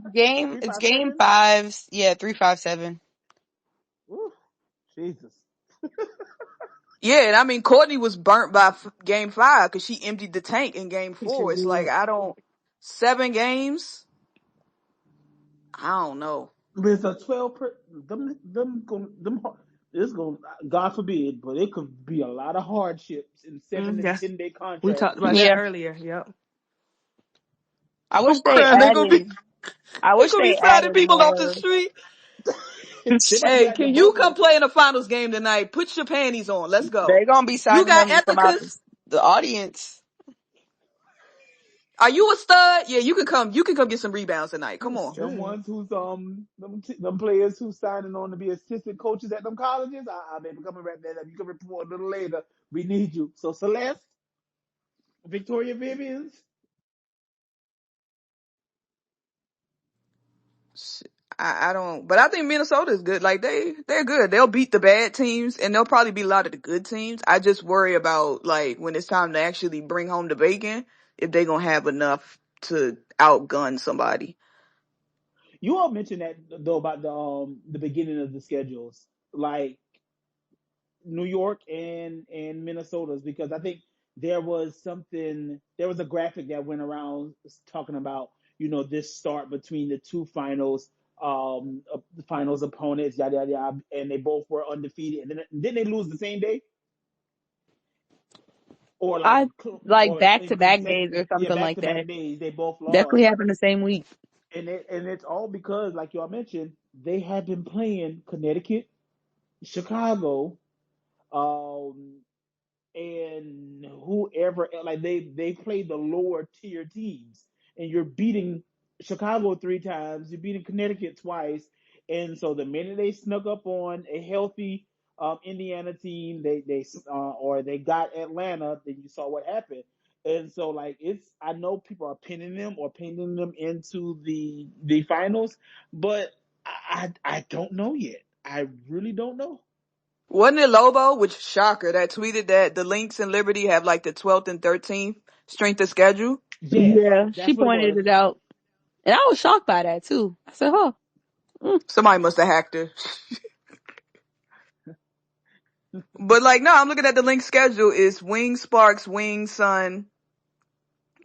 it's 3-5-7? game fives. Yeah, 3-5-7. Ooh, Jesus. Yeah, and I mean Courtney was burnt by game 5 because she emptied the tank in game He sure 4. It's like did. 7 games. I don't know. There's a 12 per them It's going, God forbid, but it could be a lot of hardships in 7 and Yes, 10 day we contracts. talked about that Yeah. earlier. Yep. I I'm wish they crying. added. I They wish gonna be they signing added people off the more. street. They about to be Hey, out the can you come bubble. play in the finals game tonight? Put your panties on. Let's go. They gonna be You signing got them from out ethicas? the audience. Are you a stud? Yeah, you can come. You can come get some rebounds tonight. Come on. Them Shit. ones who's them players who signing on to be assistant coaches at them colleges. I may be coming right there. You can report a little later. We need you. So Celeste, Victoria Vivians. I don't, but I think Minnesota is good. Like they're good. They'll beat the bad teams and they'll probably beat a lot of the good teams. I just worry about like when it's time to actually bring home the bacon, if they gonna have enough to outgun somebody. You all mentioned that though about the beginning of the schedules, like New York and Minnesota's, because I think there was a graphic that went around talking about this start between the two the finals opponents, yada yada yada, and they both were undefeated, and then didn't they lose the same day or like I like or back to in back consecutive, days or yeah, something back like to that. back days they both Definitely lost, happened the same week. and it's all because like y'all mentioned they have been playing Connecticut, Chicago, um, and whoever, like they play the lower tier teams, and you're beating Chicago 3 times, you're beating Connecticut twice, and so the minute they snuck up on a healthy Indiana team, or they got Atlanta, then you saw what happened. And so like I know people are pinning them or painting them into the finals, but I don't know yet. I really don't know. Wasn't it Lobo, which shocker, that tweeted that the Lynx and Liberty have like the 12th and 13th strength of schedule? Yes, Yeah, she that's what it pointed was. it out, and I was shocked by that too. I said, "Huh." Mm. Somebody must have hacked her. But like, no, I'm looking at the Lynx schedule. It's Wing Sparks, Wing Sun.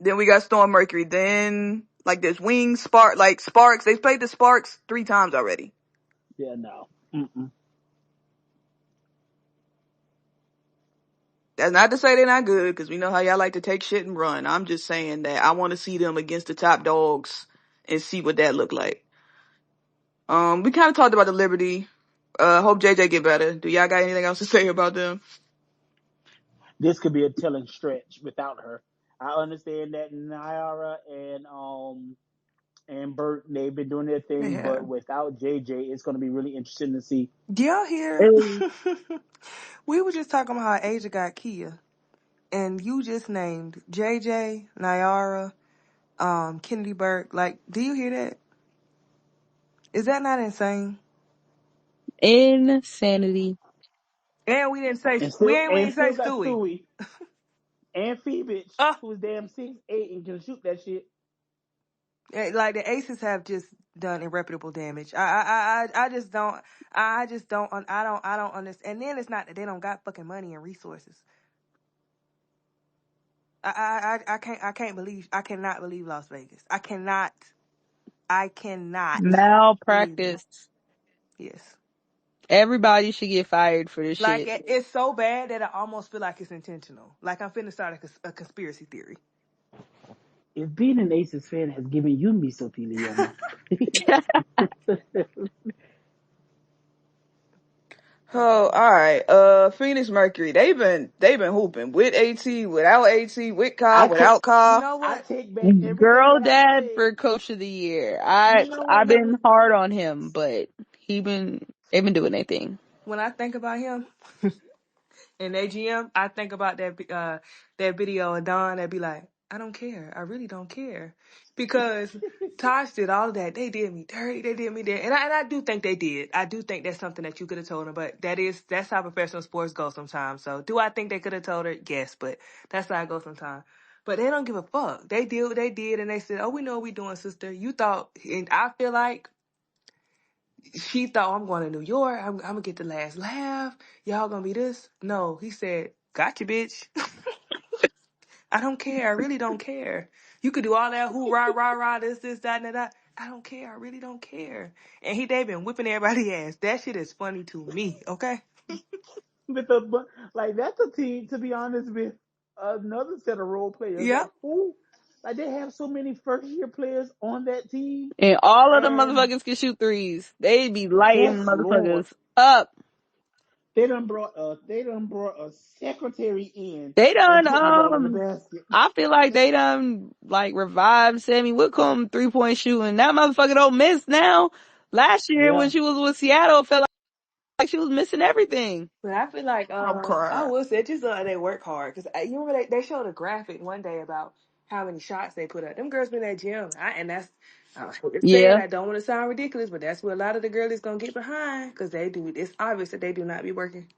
Then we got Storm Mercury. Then like there's Wing Spark, like Sparks. They've played the Sparks 3 times already. Yeah, no. Mm-mm. That's not to say they're not good, because we know how y'all like to take shit and run. I'm just saying that I want to see them against the top dogs and see what that look like. We kind of talked about the Liberty. Hope JJ get better. Do y'all got anything else to say about them? This could be a telling stretch without her. I understand that Naira and Bert, they've been doing their thing, Yeah. but without JJ, it's going to be really interesting to see. Do y'all hear? It We were just talking about how Asia got Kia, and you just named JJ, Nyara, Kennedy Burke. Like, do you hear that? Is that not insane? insanity. And we didn't say And we still ain't we and ain't say still got Stewie. Stewie and Phoebich, Uh, who's damn 6'8" and can shoot that shit. like the Aces have just done irreparable damage. I just don't. I don't understand. And then it's not that they don't got fucking money and resources. I can't believe I cannot believe Las Vegas. I cannot believe it. Malpractice. Yes. Everybody should get fired for this Like shit. it's so bad that I almost feel like it's intentional. Like I'm finna start a conspiracy theory. If being an Aces fan has given you mesothelioma, Oh, all right. Phoenix Mercury. They've been hooping with AT, without AT, with I Ka, take without You Ka. know I what? take back everything Girl that I dad said. for coach of the year. You know what? I've been hard on him, but they've been doing their thing. When I think about him and AGM, I think about that video of Don that be like, I don't care. I really don't care. Because Tosh did all of that. They did me dirty. They did me dirty. And I do think they did. I do think that's something that you could have told them. But that's how professional sports go sometimes. So do I think they could have told her? Yes, but that's how it goes sometimes. But they don't give a fuck. They did what they did and they said, oh, we know what we doing, sister. You thought, and I feel like she thought, I'm going to New York. I'm gonna get the last laugh. Y'all gonna be this? No, he said, gotcha, bitch. I don't care. I really don't care. You could do all that who rah rah rah this that and that. I don't care. I really don't care. And they been whipping everybody ass. That shit is funny to me. Okay. with the like that's a team to be honest with another set of role players. Yeah. Like who? Like they have so many first year players on that team, And all of the and motherfuckers can shoot threes. They be lighting yes, Lord, motherfuckers up. they done brought a secretary in They and done, put the ball in the basket. I feel like they done, like, revived Sammy Whitcomb 3-point shooting. That motherfucker don't miss now. Last year when Yeah, she was with Seattle, it felt like she was missing everything. But I feel like I'm I crying. will say just they work hard because you remember they showed a graphic one day about how many shots they put up. Them girls been in that gym, and that's I hate to say it. Yeah. I don't want to sound ridiculous, but that's where a lot of the girlies gonna get behind because they do. It's obvious that they do not be working.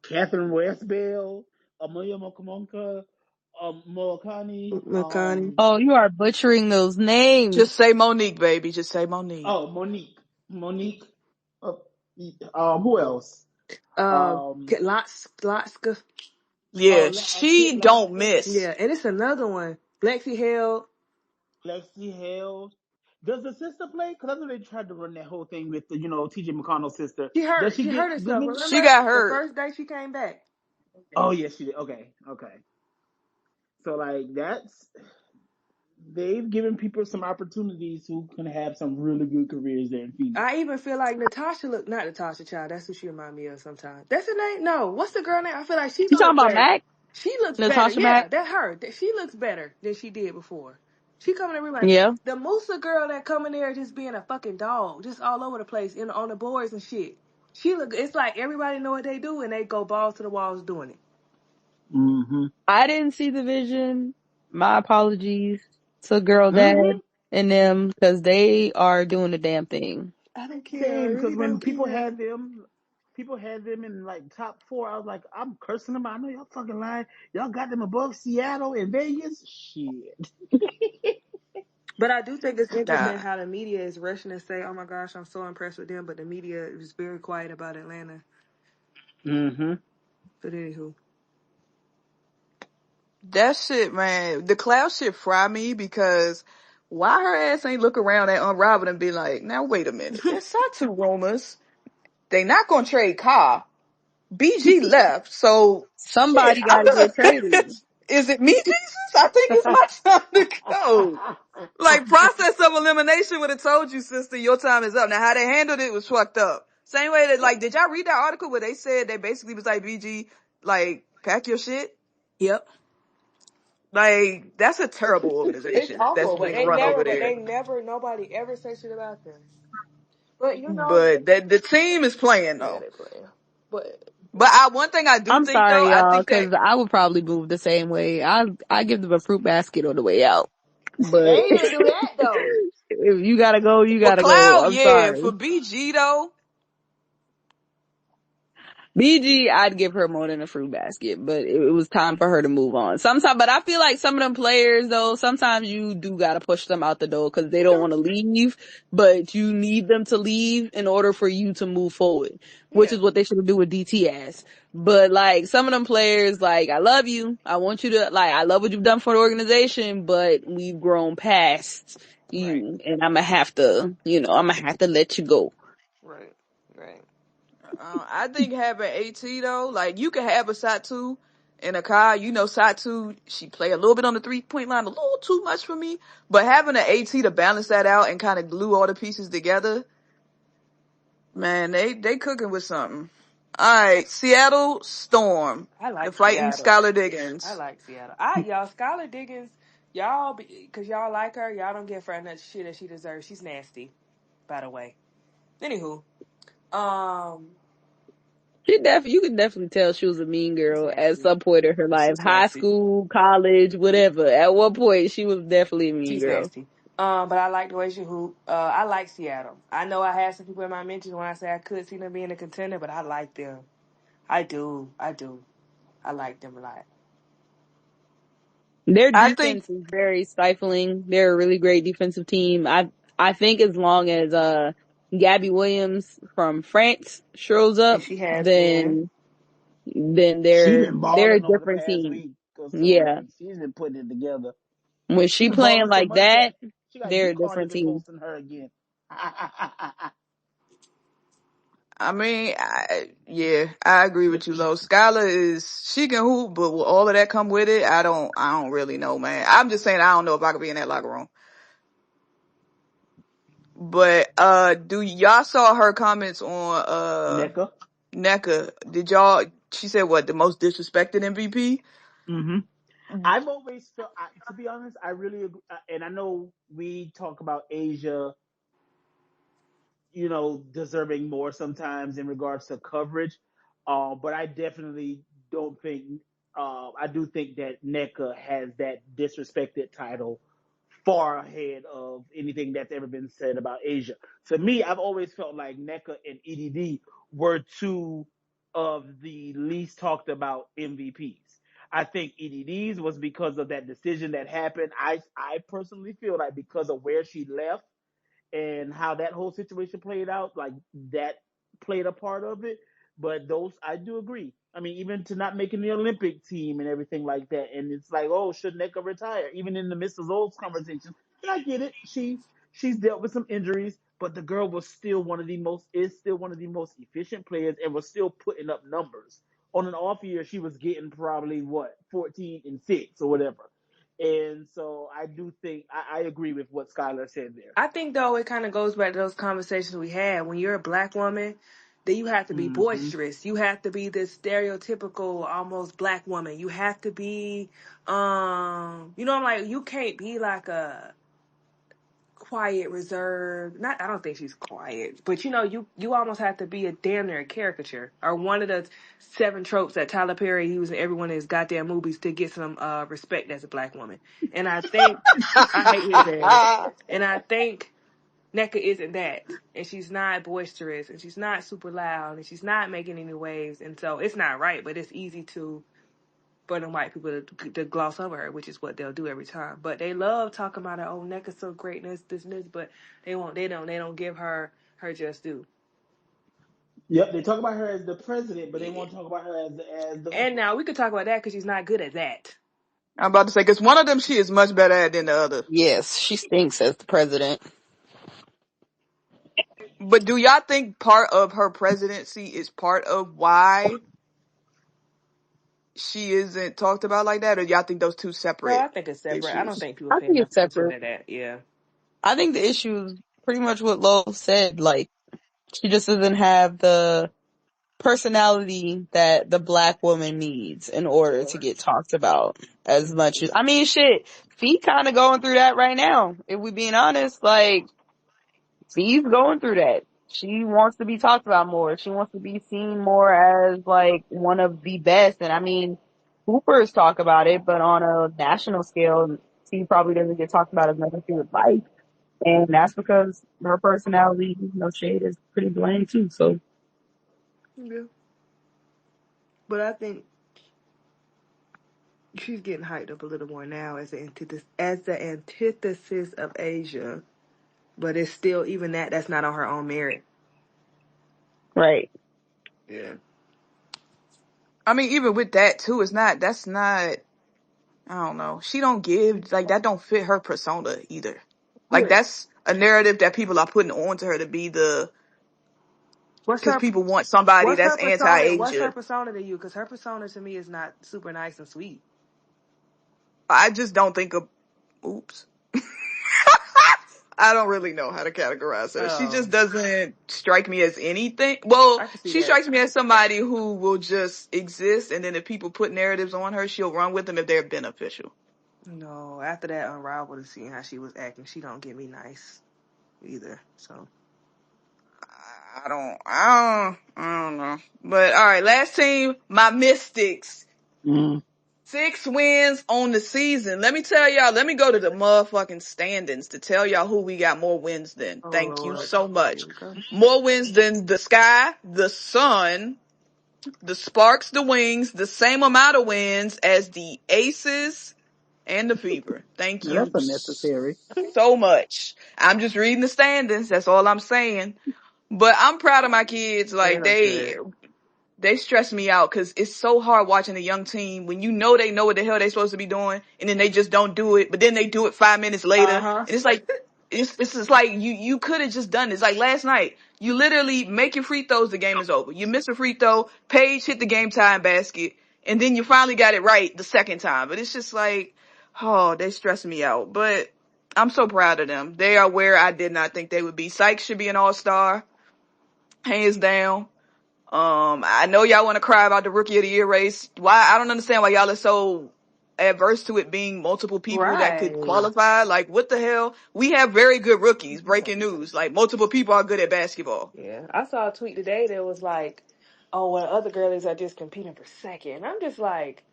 Catherine Westbell, Amelia Mokamonka, Moakani, McConaughey. Oh, you are butchering those names. Just say Monique, baby. Just say Monique. oh Monique, uh, who else? Um, Lotska. Yeah, Kit she don't Lotska, miss. Yeah, and it's another one. Lexi Held. Lexi Hale. Does the sister play? Because I know they tried to run that whole thing with the, T.J. McConnell's sister. She Does hurt. she She hurt get good herself. minutes? She Remember got the hurt. first day she came back. Oh yes, she did. Okay, okay. So like they've given people some opportunities who can have some really good careers there in Phoenix. I even feel like Natasha look not Natasha Child. That's who she remind me of sometimes. That's her name. No, what's the girl name? I feel like she's You gonna talking look about better. Mac? She looks better. Natasha Yeah, Mac? that her. She looks better than she did before. She coming in like Yeah. the Musa girl that come in there just being a fucking dog, just all over the place on the boards and shit. She look. It's like everybody know what they do and they go balls to the walls doing it. Mm-hmm. I didn't see the vision. My apologies to Girl Dad Mm-hmm. and them because they are doing the damn thing. I don't care. I Same, because really when don't care. people had them in like top four. I was like, I'm cursing them. I know y'all fucking lying. Y'all got them above Seattle and Vegas. Shit. But I do think it's Nah. interesting how the media is rushing to say, "Oh my gosh, I'm so impressed with them," but the media is very quiet about Atlanta. Mm-hmm. But anywho, That shit, man. The cloud shit fry me because why her ass ain't look around at Unraveled and be like, now wait a minute. There's Satu rumors. They not gonna trade Ka. BG left, so shit. Somebody got I'm to gonna. get traded. Is it me, Jesus? I think it's my time to go. Like, process of elimination would have told you, sister, your time is up. Now, how they handled it was fucked up. Same way that, like, did y'all read that article where they said they basically was like, BG, like, pack your shit? yep, Like, that's a terrible it's organization that's awful. But being run over there. nobody ever say shit about them. But you know, But the team is playing, yeah, though. they play. But But one thing I do I'm think, though, sorry, I y'all, think that, because I would probably move the same way. I give them a fruit basket on the way out. they But ain't even do that though. if you gotta go, you for gotta go. Cloud, I'm yeah. For sorry. BG, though, BG, I'd give her more than a fruit basket, but it was time for her to move on. Sometimes, but I feel like some of them players though, sometimes you do gotta push them out the door because they You don't do, want to leave, but you need them to leave in order for you to move forward, which yeah, is what they should do with DT ass. But like some of them players, like I love you, I want you to like, I love what you've done for the organization, but we've grown past right, you, and I'm gonna have to, I'm gonna have to let you go. right, right. I think having AT, though, like, you can have a Satu in a car. You know, Satu, she play a little bit on the 3-point line, a little too much for me. But having an AT to balance that out and kind of glue all the pieces together, man, they cooking with something. All right, Seattle Storm, I the like Fighting Seattle. Skylar I Diggins. like Seattle. Y'all, Skylar Diggins, cause y'all like her, y'all don't give her enough shit that she deserves. She's nasty, by the way. Anywho, um, You can definitely tell she was a mean she's girl at nasty. some point in her life. She's High nasty. school, college, whatever. At one point, she was definitely a mean She's girl. nasty. But I like the way she hoop. I like Seattle. I know I had some people in my mentions when I say I could see them being a contender, but I like them. I do. I do. I like them a lot. Their I think defense is very stifling. They're a really great defensive team. I think as long as Gabby Williams from France shows And up, she has been. then She they're been they're a balling over the different past team. week or so. Yeah. Like she's been putting it together. When She she been playing balling so like much. She got that, she got they're you a Cardi different team. reposting her again. mean, I agree with you, though. Skylar she can hoop, but will all of that come with it? I don't really know, man. I'm just saying, I don't know if I could be in that locker room. But, do y'all saw her comments on, NECA. NECA? She said what, the most disrespected MVP? Mm-hmm. I've always felt, to be honest, I really agree, and I know we talk about Asia, deserving more sometimes in regards to coverage, but I definitely don't think. I do think that NECA has that disrespected title far ahead of anything that's ever been said about Asia. To me, I've always felt like NECA and EDD were two of the least talked about MVPs. I think EDD's was because of that decision that happened. I personally feel like because of where she left and how that whole situation played out, like that played a part of it. But those, I do agree. I mean, even to not making the Olympic team and everything like that, and it's like, oh, should NECA retire? Even in the midst of those conversations, and I get it. She's dealt with some injuries, but the girl was still still one of the most efficient players, and was still putting up numbers. On an off year, she was getting probably 14-6 or whatever. And so I do think I agree with what Skylar said there. I think though it kind of goes back to those conversations we had. When you're a black woman, then you have to be Mm-hmm. boisterous. You have to be this stereotypical almost black woman. You have to be, I'm like, you can't be like a quiet, reserved. Not, I don't think she's quiet, but you almost have to be a damn near a caricature or one of the 7 tropes that Tyler Perry used in every one of his goddamn movies to get some respect as a black woman. And I think I hate his ass. And I think NECA isn't that. And she's not boisterous, and she's not super loud, and she's not making any waves. And so it's not right, but it's easy for them white people to gloss over her, which is what they'll do every time. But they love talking about her, oh, NECA's so great, this, but they don't give her just due. Yep, they talk about her as the president, but they won't talk about her as the. And now we could talk about that because she's not good at that. I'm about to say, because one of them she is much better at than the other. Yes, she stinks as the president. But do y'all think part of her presidency is part of why she isn't talked about like that, or y'all think those two No, I separate think it's separate. I don't issues? think people I pay think enough it's attention separate. to that. Yeah. I think the issue is pretty much what Lowell said. Like, she just doesn't have the personality that the black woman needs in order to get talked about as much as, I mean, shit, Fee kind of going through that right now. If we being honest, like, Fee's going through that. She wants to be talked about more. She wants to be seen more as like one of the best. And I mean, Hoopers talk about it, but on a national scale, she probably doesn't get talked about as much as she would like. And that's because her personality, no shade, is pretty bland too. So Yeah. But I think she's getting hyped up a little more now as the antithesis of Asia. But it's still, even that's not on her own merit. right. Yeah. I mean, even with that too, that's not, I don't know. She don't give, like, that don't fit her persona either. Like, Yeah. that's a narrative that people are putting onto her to be What's because her people want somebody What's that's her persona? What's her anti-Asia. persona to you? Because her persona to me is not super nice and sweet. I just don't think of, oops. I don't really know how to categorize her. She Oh, just doesn't strike me as anything. Well, I can see she that. strikes me as somebody who will just exist, and then if people put narratives on her, she'll run with them if they're beneficial. No, after that unraveled and seeing how she was acting, she don't get me nice either. So I don't know. But all right, last team, my Mystics. Mm. 6 wins on the season. Let me tell y'all, let me go to the motherfucking standings to tell y'all who we got more wins than. oh Thank you Lord, so here much. we go. More wins than the Sky, the Sun, the Sparks, the Wings, the same amount of wins as the Aces and the Fever. Thank Now, that's you unnecessary. so much. I'm just reading the standings. That's all I'm saying. But I'm proud of my kids. They Like, look good. they stress me out because it's so hard watching a young team when they know what the hell they're supposed to be doing, and then they just don't do it, but then they do it 5 minutes later, Uh huh. and it's like it's just like you could have just done this. Like last night, you literally make your free throws, the game is over. You miss a free throw, Paige hit the game time basket, and then you finally got it right the second time. But it's just like, oh, they stress me out. But I'm so proud of them. They are where I did not think they would be. Sykes should be an all-star, hands down. I know y'all want to cry about the rookie of the year race. Why? I don't understand why y'all are so adverse to it being multiple people that could Right. qualify. Like, what the hell? We have very good rookies. Breaking news. Like, multiple people are good at basketball. Yeah, I saw a tweet today that was like, "Oh, well, other girlies are just competing for second." And I'm just like,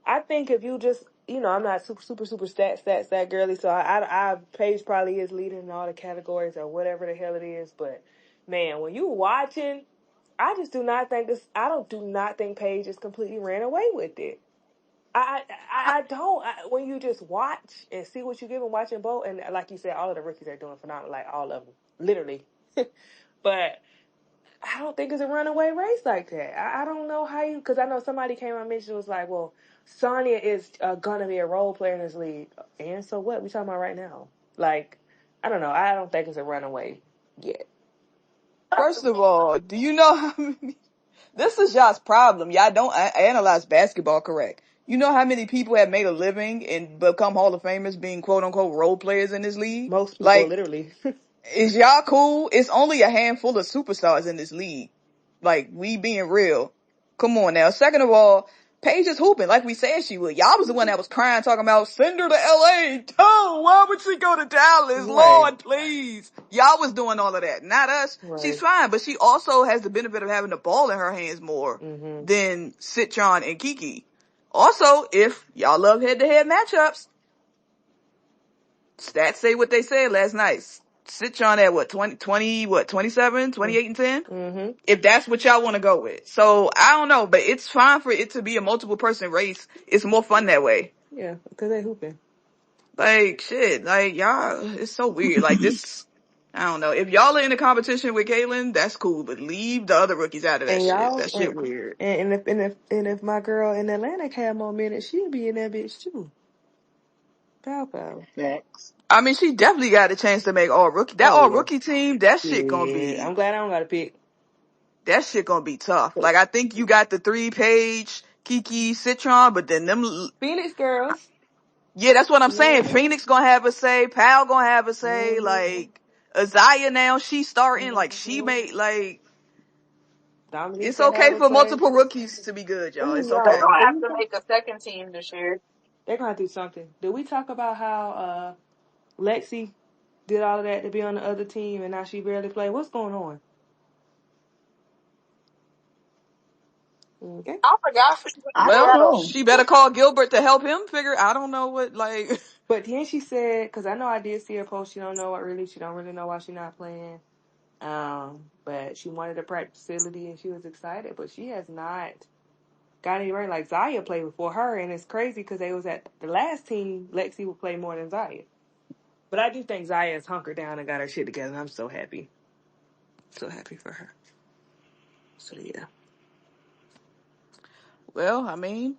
I think if you just, I'm not super stat girly, so I Paige probably is leading in all the categories or whatever the hell it is. But man, when you watching, I just do not think this. I don't do not think Paige just completely ran away with it. I don't. When you just watch and see what you give and watching both, and like you said, all of the rookies are doing phenomenal, like all of them, literally. But I don't think it's a runaway race like that. I don't know how you, because I know somebody came on mentioned was like, well, Sonya is gonna be a role player in this league, and so what? We talking about right now? Like, I don't know. I don't think it's a runaway yet. First of all, do you know how many? This is y'all's problem. Y'all don't analyze basketball correct. You know how many people have made a living and become Hall of Famers being quote unquote role players in this league? Most people, Like, literally. is y'all cool? It's only a handful of superstars in this league. Like, we being real. Come on now. Second of all, Paige is hooping like we said she would. Y'all was the one that was crying, talking about send her to LA. Oh, why would she go to Dallas? Right. Lord, please. Y'all was doing all of that, not us. She's Right. fine, but she also has the benefit of having the ball in her hands more Mhm. than Sitchan and Kiki. Also, if y'all love head-to-head matchups, stats say what they said last night. Sitchan at what, 27, 28 and 10? Mhm. If that's what y'all want to go with. So, I don't know, but it's fine for it to be a multiple person race. It's more fun that way. Yeah, because they hooping. Like, shit, like, y'all, it's so weird. Like, this, I don't know. If y'all are in a competition with Caitlyn, that's cool, but leave the other rookies out of that And shit. y'all, That shit weird. and if my girl in Atlanta had more minutes, she'd be in that bitch too. Pow pow. Facts. I mean, she definitely got a chance to make all rookie. That Oh all yeah. rookie team, that shit gonna Yeah. I'm be, glad I don't got to pick. that shit gonna be tough. Like, I think you got the 3 Page, Kiki, Citron, but then them, Phoenix girls. yeah, that's what I'm saying. Yeah. Phoenix gonna have a say. Pal gonna have a say. Mhm. Like, Azaya now, she starting. Like, she Mhm. made, like, Dominique it's can have okay a for say. multiple rookies to be good, y'all. It's They're Right. okay. gonna have to make a second team this year. They're gonna do something. Did we talk about how Lexi did all of that to be on the other team and now she barely played? What's going on? Okay. I forgot I she don't Well, had a know. she better call Gilbert to help him figure. I don't know what, like, But then she said, because I know I did see her post, she don't know what really, she don't really know why she's not playing. But she wanted a practice facility and she was excited, but she has not got any ring. Like Zaya played before her, and it's crazy because they was at the last team. Lexi would play more than Zaya, but I do think Zaya has hunkered down and got her shit together. And I'm so happy, so happy for her. So yeah, well, I mean,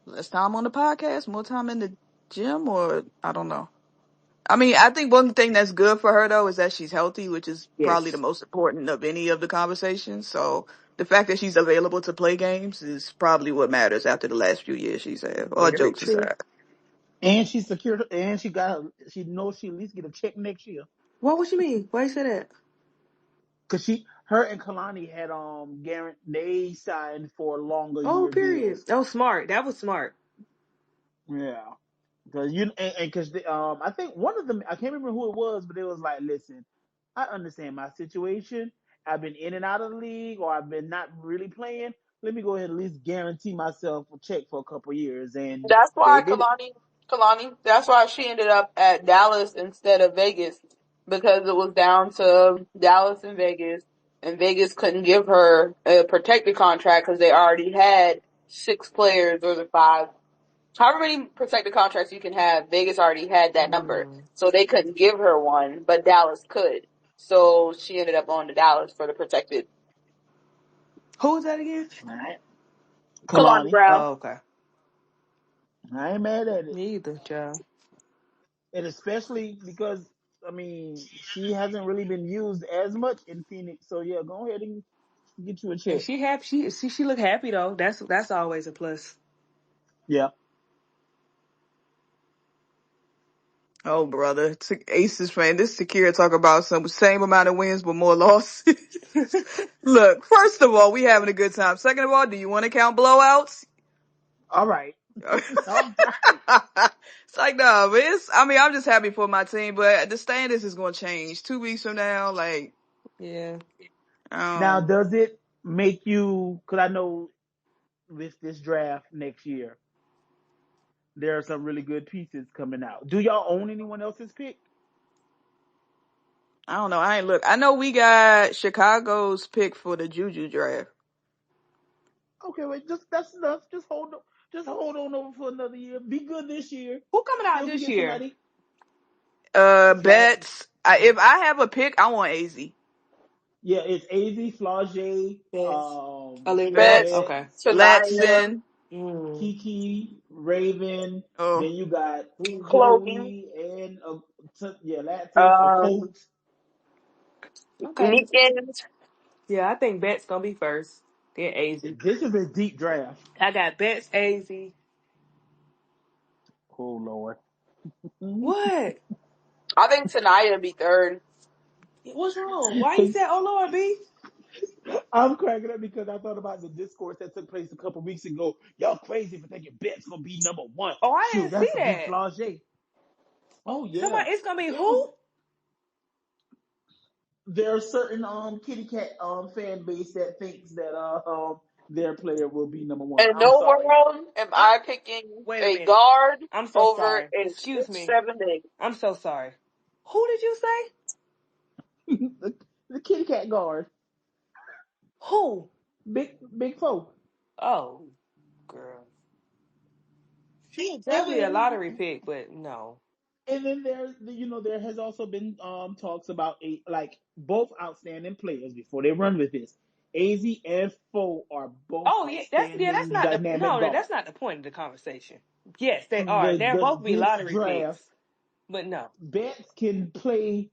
less time on the podcast, more time in the gym, or I don't know. I mean, I think one thing that's good for her though is that she's healthy, which is probably the yes, most important of any of the conversations. So the fact that she's available to play games is probably what matters after the last few years she's had. All very jokes true. aside. And she secured, and she knows she at least get a check next year. What would you mean? Why you say that? Cause her and Kalani had guaranteed they signed for longer Oh, year period. deals. Oh, smart. That was smart. Yeah. Cause cause I think one of them, I can't remember who it was, but it was like, listen, I understand my situation. I've been in and out of the league, or I've been not really playing. Let me go ahead and at least guarantee myself a check for a couple of years, and That's they why did it. That's why she ended up at Dallas instead of Vegas because it was down to Dallas and Vegas couldn't give her a protected contract because they already had 6 players or the 5. However many protected contracts you can have, Vegas already had that number. Mm. So they couldn't give her one, but Dallas could. So she ended up going to Dallas for the protected. Who was that again? All right. Kalani Kalani, Brown. Oh, okay. I ain't mad at it, Me either, child. and especially because I mean, she hasn't really been used as much in Phoenix. So yeah, go ahead and get you a And check. she happy. She look happy though. That's always a plus. Yeah. Oh, brother. Aces fan. This Shakira talk about some same amount of wins but more losses. Look, first of all, we having a good time. Second of all, do you want to count blowouts? All right. All right. It's like, no, but I mean, I'm just happy for my team, but the standings is going to change 2 weeks from now. Like, Yeah. Now, um, does it make you? Because I know with this draft next year, there are some really good pieces coming out. Do y'all own anyone else's pick? I don't know. I ain't look. I know we got Chicago's pick for the Juju draft. Okay, wait, just that's enough. Just hold on over for another year. Be good this year. Who coming See out if we this get year? somebody. Flag. Betts. If I have a pick, I want AZ. Yeah, it's AZ, Flau'jae, Yes. Olivia. Betts, Bet, Okay. Tanaya, Latson. Mm. Kiki, Raven. Oh, Then you got Chloe, Zoe and Latin, a um, coach. Okay. Neekins. Yeah, I think Bet's gonna be first. Then AZ. This is a deep draft. I got Bet's AZ. Oh Lord. What? I think Tanaya be third. What's wrong? Why you said, "Oh Lord, B"? I'm cracking up because I thought about the discourse that took place a couple weeks ago. Y'all crazy for thinking Bet's gonna be number one. Oh, I Shoot, didn't see that's gonna be that. Flau'jae. Oh yeah. Somebody, it's gonna be It was who? there are certain kitty cat fan base that thinks that their player will be number one. In I'm no sorry. world am I, I picking wait a a minute. guard I'm so over sorry. a Excuse me. 6'7" I'm so sorry. Who did you say? the kitty cat guard. Who? Big four. Oh, girl. She's And definitely a then lottery pick, but no. and then there has also been talks about both outstanding players before they run with this. AZ and Foe are both Oh yeah, that's outstanding not the dynamic no, guards. that's not the point of the conversation. Yes, they are. The They're both be this lottery draft, picks, but no. Betts can play.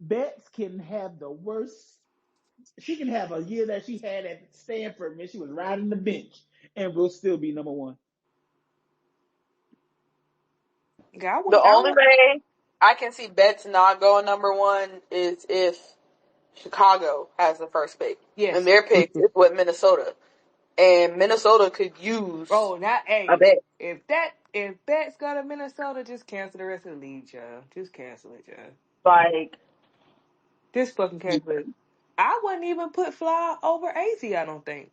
Betts can have the worst. She can have a year that she had at Stanford when she was riding the bench, and will still be number one. Yeah, The I only would. way I can see Betts not going number one is if Chicago has the first pick. And Yes. their pick is with Minnesota. And Minnesota could use Oh, not a a. bet. If Betts go to Minnesota, just cancel the rest of the league, John. Just cancel it, John. Like, Just fucking cancel it. I wouldn't even put Fly over AZ. I don't think.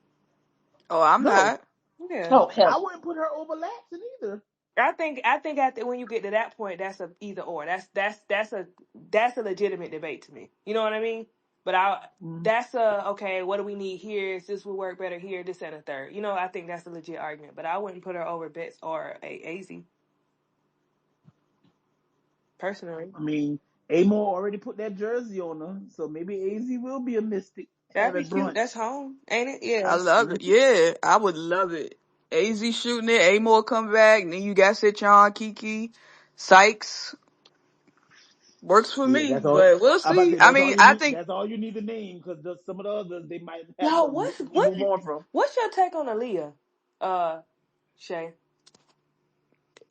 oh, I'm No, not. Yeah. oh, hell. I wouldn't put her over Latson either. I think after when you get to that point, that's a either or. That's a legitimate debate to me. You know what I mean? But Mm. that's a okay. What do we need here? Is this will work better here? This and a third. You know, I think that's a legit argument. But I wouldn't put her over Betts or AZ personally. I mean, Amor already put that jersey on her, so maybe AZ will be a Mystic That'd be having cute. That's brunch. home, ain't it? Yeah. I love it. Yeah, I would love it. AZ shooting it, Amore come back, and then you got Sitchin, Kiki, Sykes. Works for Yeah, me, that's all. but we'll I'm about to see. say I that's all mean, you I need. think That's all you need to name because some of the others they might have Yo, to move on from. what's your take on Aaliyah, Shay?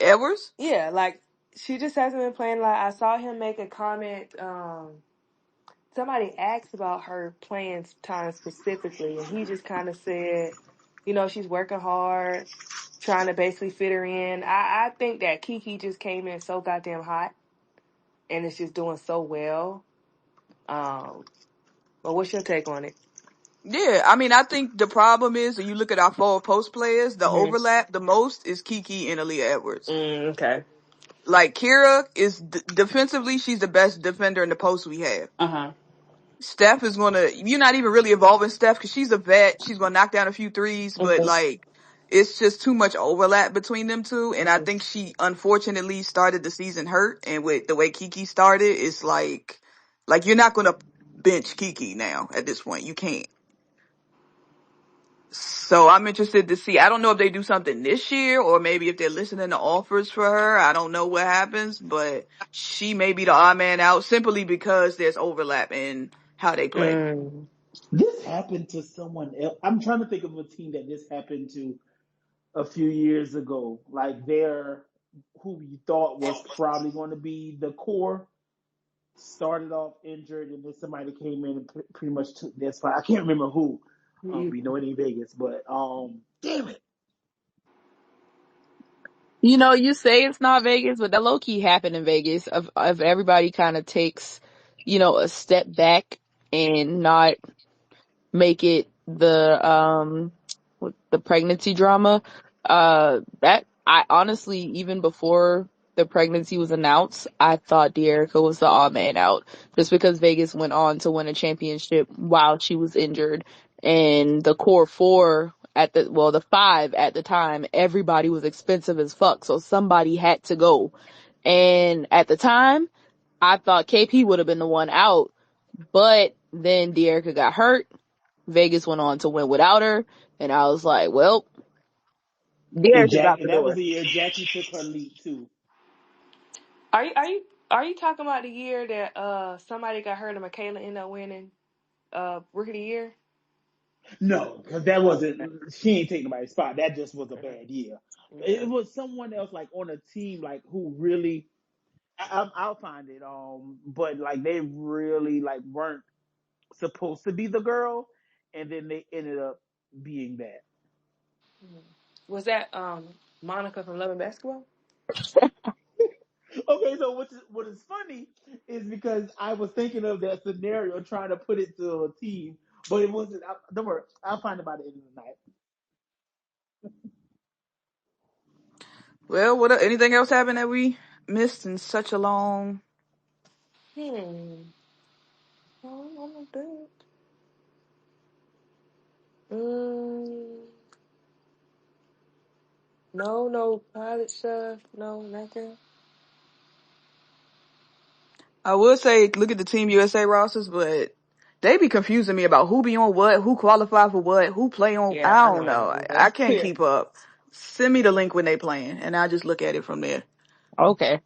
Edwards. Yeah, like she just hasn't been playing. Like I saw him make a comment. Somebody asked about her playing time specifically, and he just kind of said, she's working hard, trying to basically fit her in. I think that Kiki just came in so goddamn hot, and it's just doing so well. Um, but what's your take on it? Yeah, I mean, I think the problem is, when you look at our forward post players, the Mm-hmm. overlap the most is Kiki and Aaliyah Edwards. Okay. Like Kira is defensively, she's the best defender in the post we have. Uh huh. Steph is you're not even really evolving Steph because she's a vet. She's gonna knock down a few threes, but like, it's just too much overlap between them two. And I think she unfortunately started the season hurt. And with the way Kiki started, it's like you're not gonna bench Kiki now at this point. You can't. So I'm interested to see. I don't know if they do something this year or maybe if they're listening to offers for her. I don't know what happens, but she may be the odd man out simply because there's overlap in how they play. Mm. This happened to someone else. I'm trying to think of a team that this happened to a few years ago. Like their who we thought was probably going to be the core started off injured, and then somebody came in and pretty much took their spot. I can't remember who. We know it in Vegas, but damn it. You know, you say it's not Vegas, but that low key happened in Vegas. Of everybody kind of takes, a step back and not make it the pregnancy drama. That I honestly, even before the pregnancy was announced, I thought De'Erica was the odd man out, just because Vegas went on to win a championship while she was injured, and the core four the five at the time, everybody was expensive as fuck, so somebody had to go. And at the time, I thought KP would have been the one out, but then De'Erica got hurt. Vegas went on to win without her, and I was like, well, And De'Erica's out Jack, the and that was door. the year Jackie took her leap too. Are you talking about the year that somebody got hurt and Michaela ended up winning rookie of the year? No, because that wasn't. She ain't taking nobody's spot. That just was a bad year. Yeah. It was someone else like on a team like who really. I'll find it. But like they really like weren't supposed to be the girl, and then they ended up being that. Was that Monica from Love and Basketball? Okay, so what is funny is because I was thinking of that scenario, trying to put it to a team, but it wasn't. Don't worry, I'll find about it in the night. Well, anything else happened that we missed in such a long? Hmm. Oh, I don't think. Mm, no pilot stuff. No, nothing. I would say look at the Team USA rosters, but they be confusing me about who be on what, who qualify for what, who play on. Yeah, I I don't know. know. Yeah. I can't keep up. Send me the link when they playing, and I just look at it from there. Okay.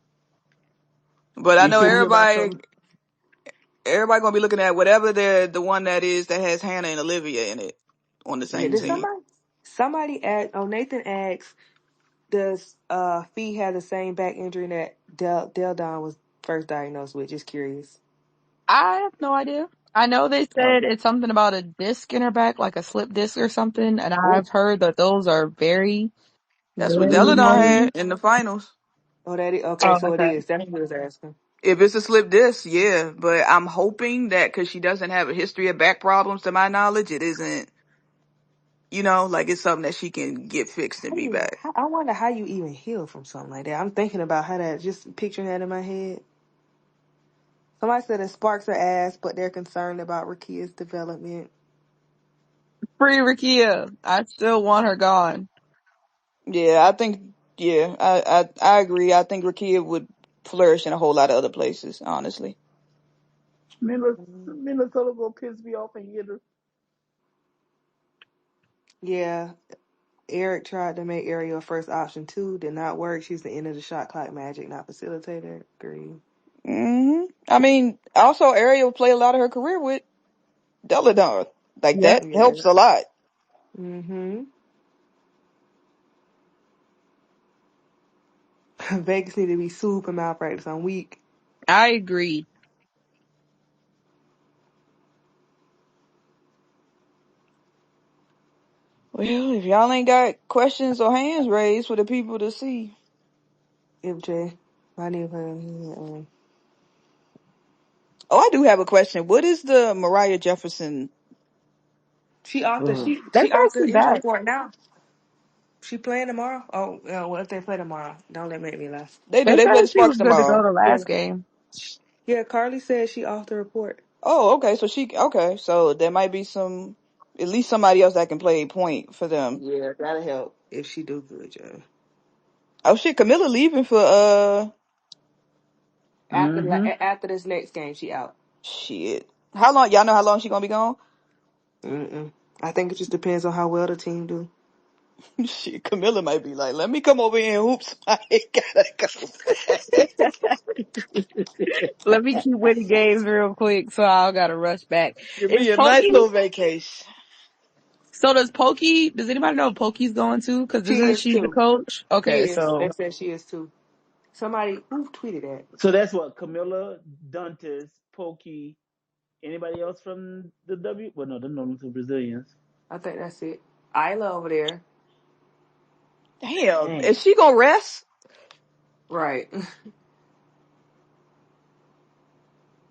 But I You know serious about everybody, something? everybody gonna be looking at whatever the one that is that has Hannah and Olivia in it on the Yeah. same Did team. somebody ask? Oh, Nathan asked, does Fee have the same back injury that Del Don was first diagnosed with? Just curious. I have no idea. I know they Oh, said it's something about a disc in her back, like a slip disc or something, and oh, I've heard that those are very, That's what very Deladon had minute. in the finals. Oh, that is okay. Oh, So it okay. is. That's what he was asking. If it's a slip disc, yeah. But I'm hoping that because she doesn't have a history of back problems, to my knowledge, it isn't. Like it's something that she can get fixed and be back. I wonder how you even heal from something like that. I'm thinking about how that. Just picturing that in my head. Somebody said it sparks her ass, but they're concerned about Rakia's development. Free Rakia. I still want her gone. Yeah, I think. Yeah, I agree. I think Rakia would flourish in a whole lot of other places. Honestly. Minnesota gonna piss me off and get her. Yeah, Eric tried to make Ariel first option too. Did not work. She's the end of the shot clock magic, not facilitator. Agree. I mean, also Ariel played a lot of her career with Deladon. Like Yep. that Yeah. helps a lot. Mm-hmm. Vegas need to be super malpractice on week. I agree. Well, if y'all ain't got questions or hands raised for the people to see. MJ. I need her. Oh, I do have a question. What is the Mariah Jefferson? She authored. Ugh. They She said authored she's injury back. report now. She playing tomorrow. Oh, well, if they play tomorrow, don't let make me laugh. They do. They They play said the she Sparks was good to go tomorrow. the Yeah. last game. Yeah, Carly said she authored the report. Oh, okay. Okay. So there might be at least somebody else that can play point for them. Yeah, that'll help if she do good, Joe. Oh shit, Camilla leaving for Mm-hmm. After this next game, she out. shit. How long? Y'all know how long she gonna be gone? Mm-mm. I think it just depends on how well the team do. Shit, Camilla might be like, let me come over here and hoops. I ain't gotta go back. Let me keep winning games real quick, so I gotta rush back. Give Is me a nice Pokey? little vacation. So does Pokey? Does anybody know if Pokey's going to? Because She isn't is she the too. coach? She Okay, is. They so said she is too. Somebody who tweeted that? So that's what Camilla, Dantes, Pokey. Anybody else from the W? Well, no, they're known to Brazilians. I think that's it. Isla over there. Damn, Dang. is she gonna rest? Right. I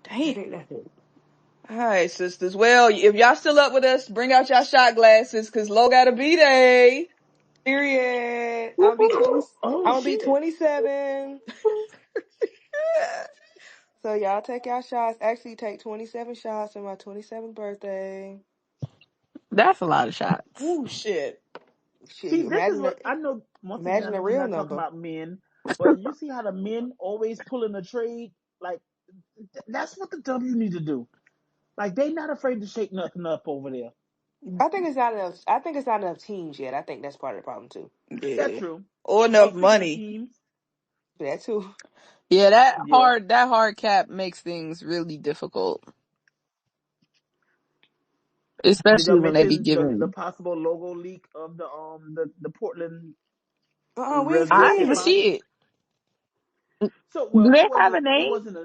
Damn. think that's it. All right, sisters. Well, if y'all still up with us, bring out y'all shot glasses, cause Lo got a B-Day. Period. whoop, whoop, whoop. Oh I'm gonna be shit. 27. So y'all take y'all shots. Actually, take 27 shots for my 27th birthday. That's a lot of shots. Ooh, shit. Shit, See, this is what I know. Once again, I imagine a know we're real not talking number. about men, but you see how the men always pulling a trade. Like that's what the W need to do. Like they not afraid to shake nothing up over there. I think it's not enough. I think it's not enough teams yet. I think that's part of the problem too. That's Yeah. true. Or enough Efficient money. teams. That too. Yeah, Yeah. that hard cap makes things really difficult, Did y'all especially when they be mention the giving. possible logo leak of the Portland We ain't I see didn't even it. see it. So Do well, they have a it name? wasn't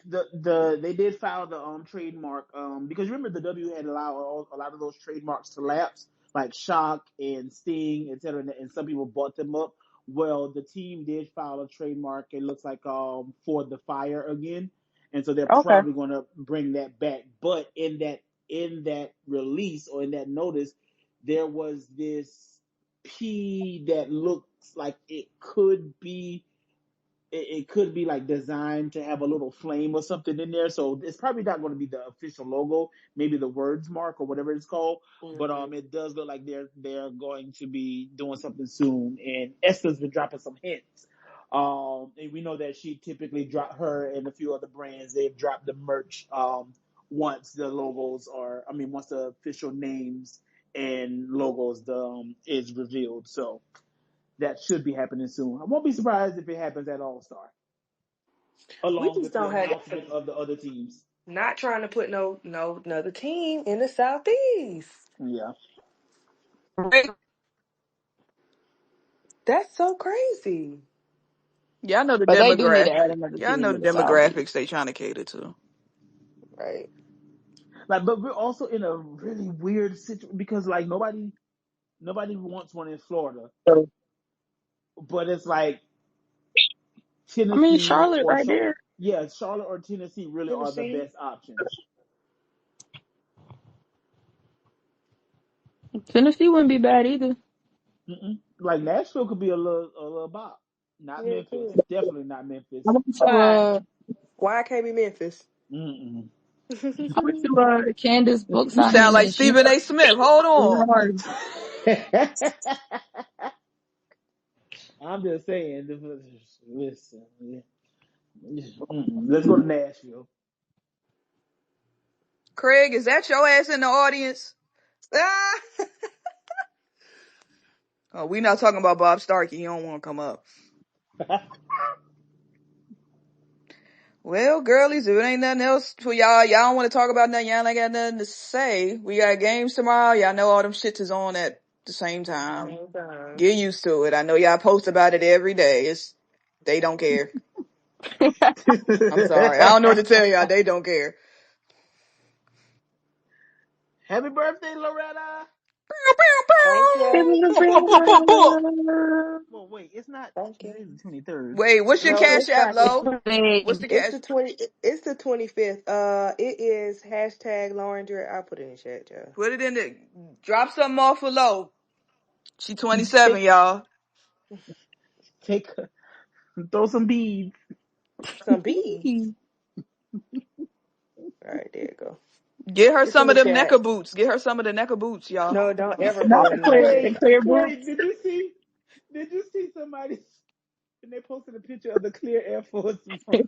the they did file the trademark because remember the W had allowed a lot of those trademarks to lapse, like Shock and Sting, etc. And some people bought them up. Well, the team did file a trademark. It looks like for the Fire again, and so they're Okay. probably going to bring that back. But in that release or in that notice, there was this P that looks like it could be like designed to have a little flame or something in there. So it's probably not going to be the official logo, maybe the words mark or whatever it's called. But Mm-hmm. it does look like they're going to be doing something soon. And Esther's been dropping some hints. And we know that she typically drop her and a few other brands. They've dropped the merch once the logos are. I mean, once the official names and logos is revealed. So that should be happening soon. I won't be surprised if it happens at All Star, We along just with the don't have announcement of the other teams. not trying to put no another team in the southeast. Yeah. Right. That's so crazy. Yeah, I know the But they do need to demographic. add another Yeah, I team know in the the Southeast. demographics they trying to cater to. Right. But we're also in a really weird situation because nobody wants one in Florida, So, but it's like I mean, Tennessee Charlotte right there. yeah, Charlotte or Tennessee really are the Tennessee. best options. Tennessee wouldn't be bad either. Like Nashville could be a little bop. Not Yeah, Memphis. too. Definitely not Memphis. I went to Why? Why it can't be Memphis? Mm-mm. I went to Candace book You sound signing like and she Stephen A. Smith. Hold on. hard. I'm just saying. Listen, let's go to Nashville. Craig, is that your ass in the audience? Ah! Oh, we not talking about Bob Starkey. He don't want to come up. Well, girlies, if it ain't nothing else for y'all don't want to talk about nothing, y'all ain't got nothing to say. We got games tomorrow. Y'all know all them shits is on at the same time. Same time. Get used to it. I know y'all post about it every day. They don't care. I'm sorry. I don't know what to tell y'all. They don't care. Happy birthday, Loretta! Thank you. Well, wait, it's not. Thank you. Today's the 23rd. Wait, what's your No, cash it's app, not. It's Lo? What's the it's cash? the 20. It's the 25th. It is hashtag Lauren Dre. I'll put it in chat, y'all. Put it in there. Drop something off for Lo. She 27, Take, y'all. take, throw some beads. Some beads. All right, there you go. Get her It's in some of the them chat. NECA boots. Get her some of the NECA boots, y'all. No, don't ever play Not with the me like clear, that. the Wait, clear wait, boots. did you see? Did you see somebody? And they posted a picture of the clear Air Force One.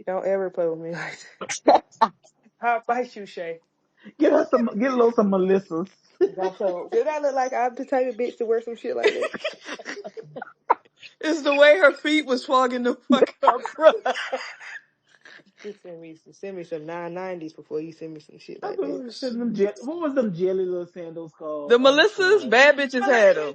Don't ever play with me like How about you, Shay? Get a little some Melissas. Got so. Did I look like I'm the type of bitch to wear some shit like that? It's the way her feet was fogging the fuck up, bro. Just send me some 990s before you send me some shit I like that. thought send them what was them jelly little sandals called? The Melissas, bad bitches had them.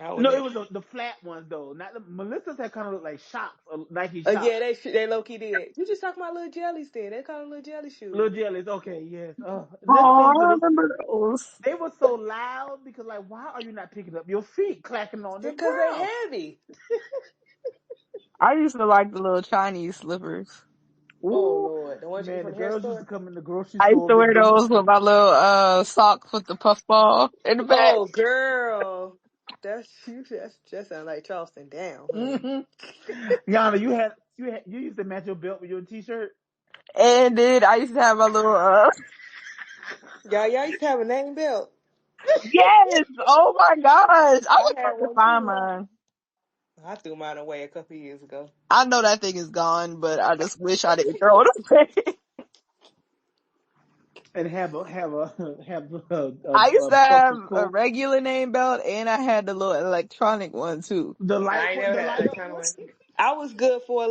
I would No, it never. was the flat ones though. Not the Melissa's had kind of look like shops, Nike Oh shops. yeah, they low key did. You just talking about little jellies then. They call them little jelly shoes. Little jellies. Okay, yes. Them Oh, things I were remember those. they were so loud because like, why are you not picking up your feet clacking on the Because they ground? heavy. I used to like the little Chinese slippers. Oh Ooh, Lord, the ones you get man, the from the hair girls used store. to come in the grocery I used store to with wear them. those with my little socks with the puffball in the back. Oh girl, that's you. That sounds like Charleston down, honey. Hmm. Yana, you used to match your belt with your t-shirt. And then I used to have my little Y'all used to have a name belt. yes, oh my gosh. I I wish I had could one find too. mine. I threw mine away a couple years ago. I know that thing is gone, but I just wish I didn't throw it away. And I used a to have buckled a coat. regular name belt and I had the little electronic one too. I ain't never The had light a up kind of one. one. I was good for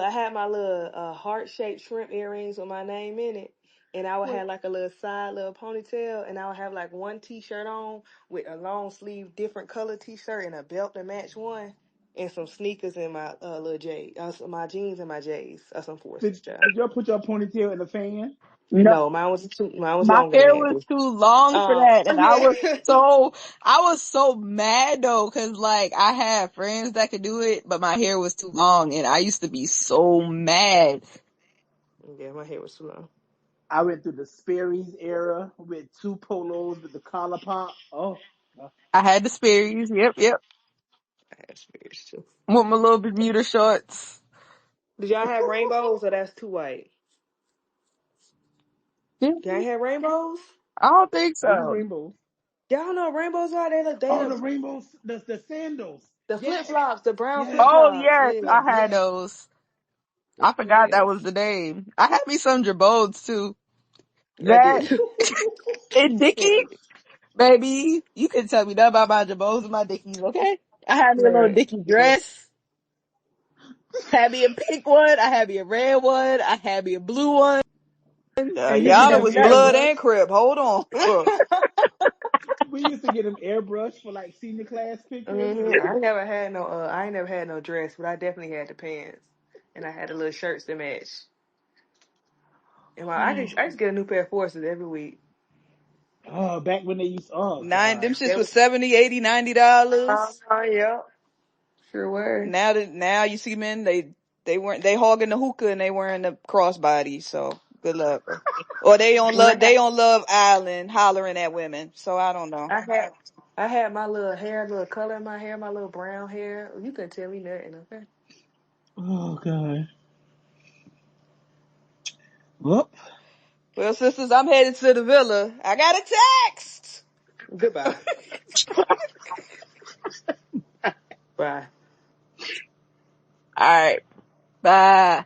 I had my little heart shaped shrimp earrings with my name in it. And I would Wait, have like a little side little ponytail, and I would have like one t-shirt on with a long sleeve different color t-shirt and a belt to match one, and some sneakers and my little J, my jeans and my J's, some forces, child. did y'all put your ponytail in the fan? No, No, mine was my longer than hair that. was too long for that and Yeah. I was so mad though cause like I had friends that could do it, but my hair was too long and I used to be so mad. Yeah, my hair was too long. I went through the Sperry's era with two polos with the collar pop. Oh, I had the Sperry's, yep, I had spirits too. with my little Bermuda shorts. Did y'all have rainbows or that's too white? Yeah, Y'all have rainbows? I don't think what is so. rainbows? Y'all know what rainbows are? They Oh, look the rainbows, the sandals. the flip Yes, flops, the brown flip yes, Oh flops. yes, Yeah. I had yes. those. I forgot that Yes. was the name. I had me some Jabodes too. I That did too. and Yeah, Dickies. I did. Baby, you can tell me nothing about my Jabones and my Dickies, okay? I had me a little Man, Dickie dress. Had me a pink one. I had me a red one. I had me a blue one. And you used to Yana get Had them was nothing. blood airbrush. and crib. Hold on. We used to get them airbrush for like senior class pictures. I ain't never had no dress, but I definitely had the pants, and I had the little shirts to match. And I just get a new pair of forces every week. Oh, back when they used. Oh Them God. shits They was was, $70, $80. yeah, sure were. Now you see men, they hogging the hookah and they wearing the crossbody, so good luck. Or When they on Love Island hollering at women. So I don't know. I had I had my little hair, little color in my hair, my little brown hair. You couldn't tell me nothing, okay? Oh God. Well, Well, sisters, I'm headed to the villa. I got a text. Goodbye. Bye. Alright. Bye.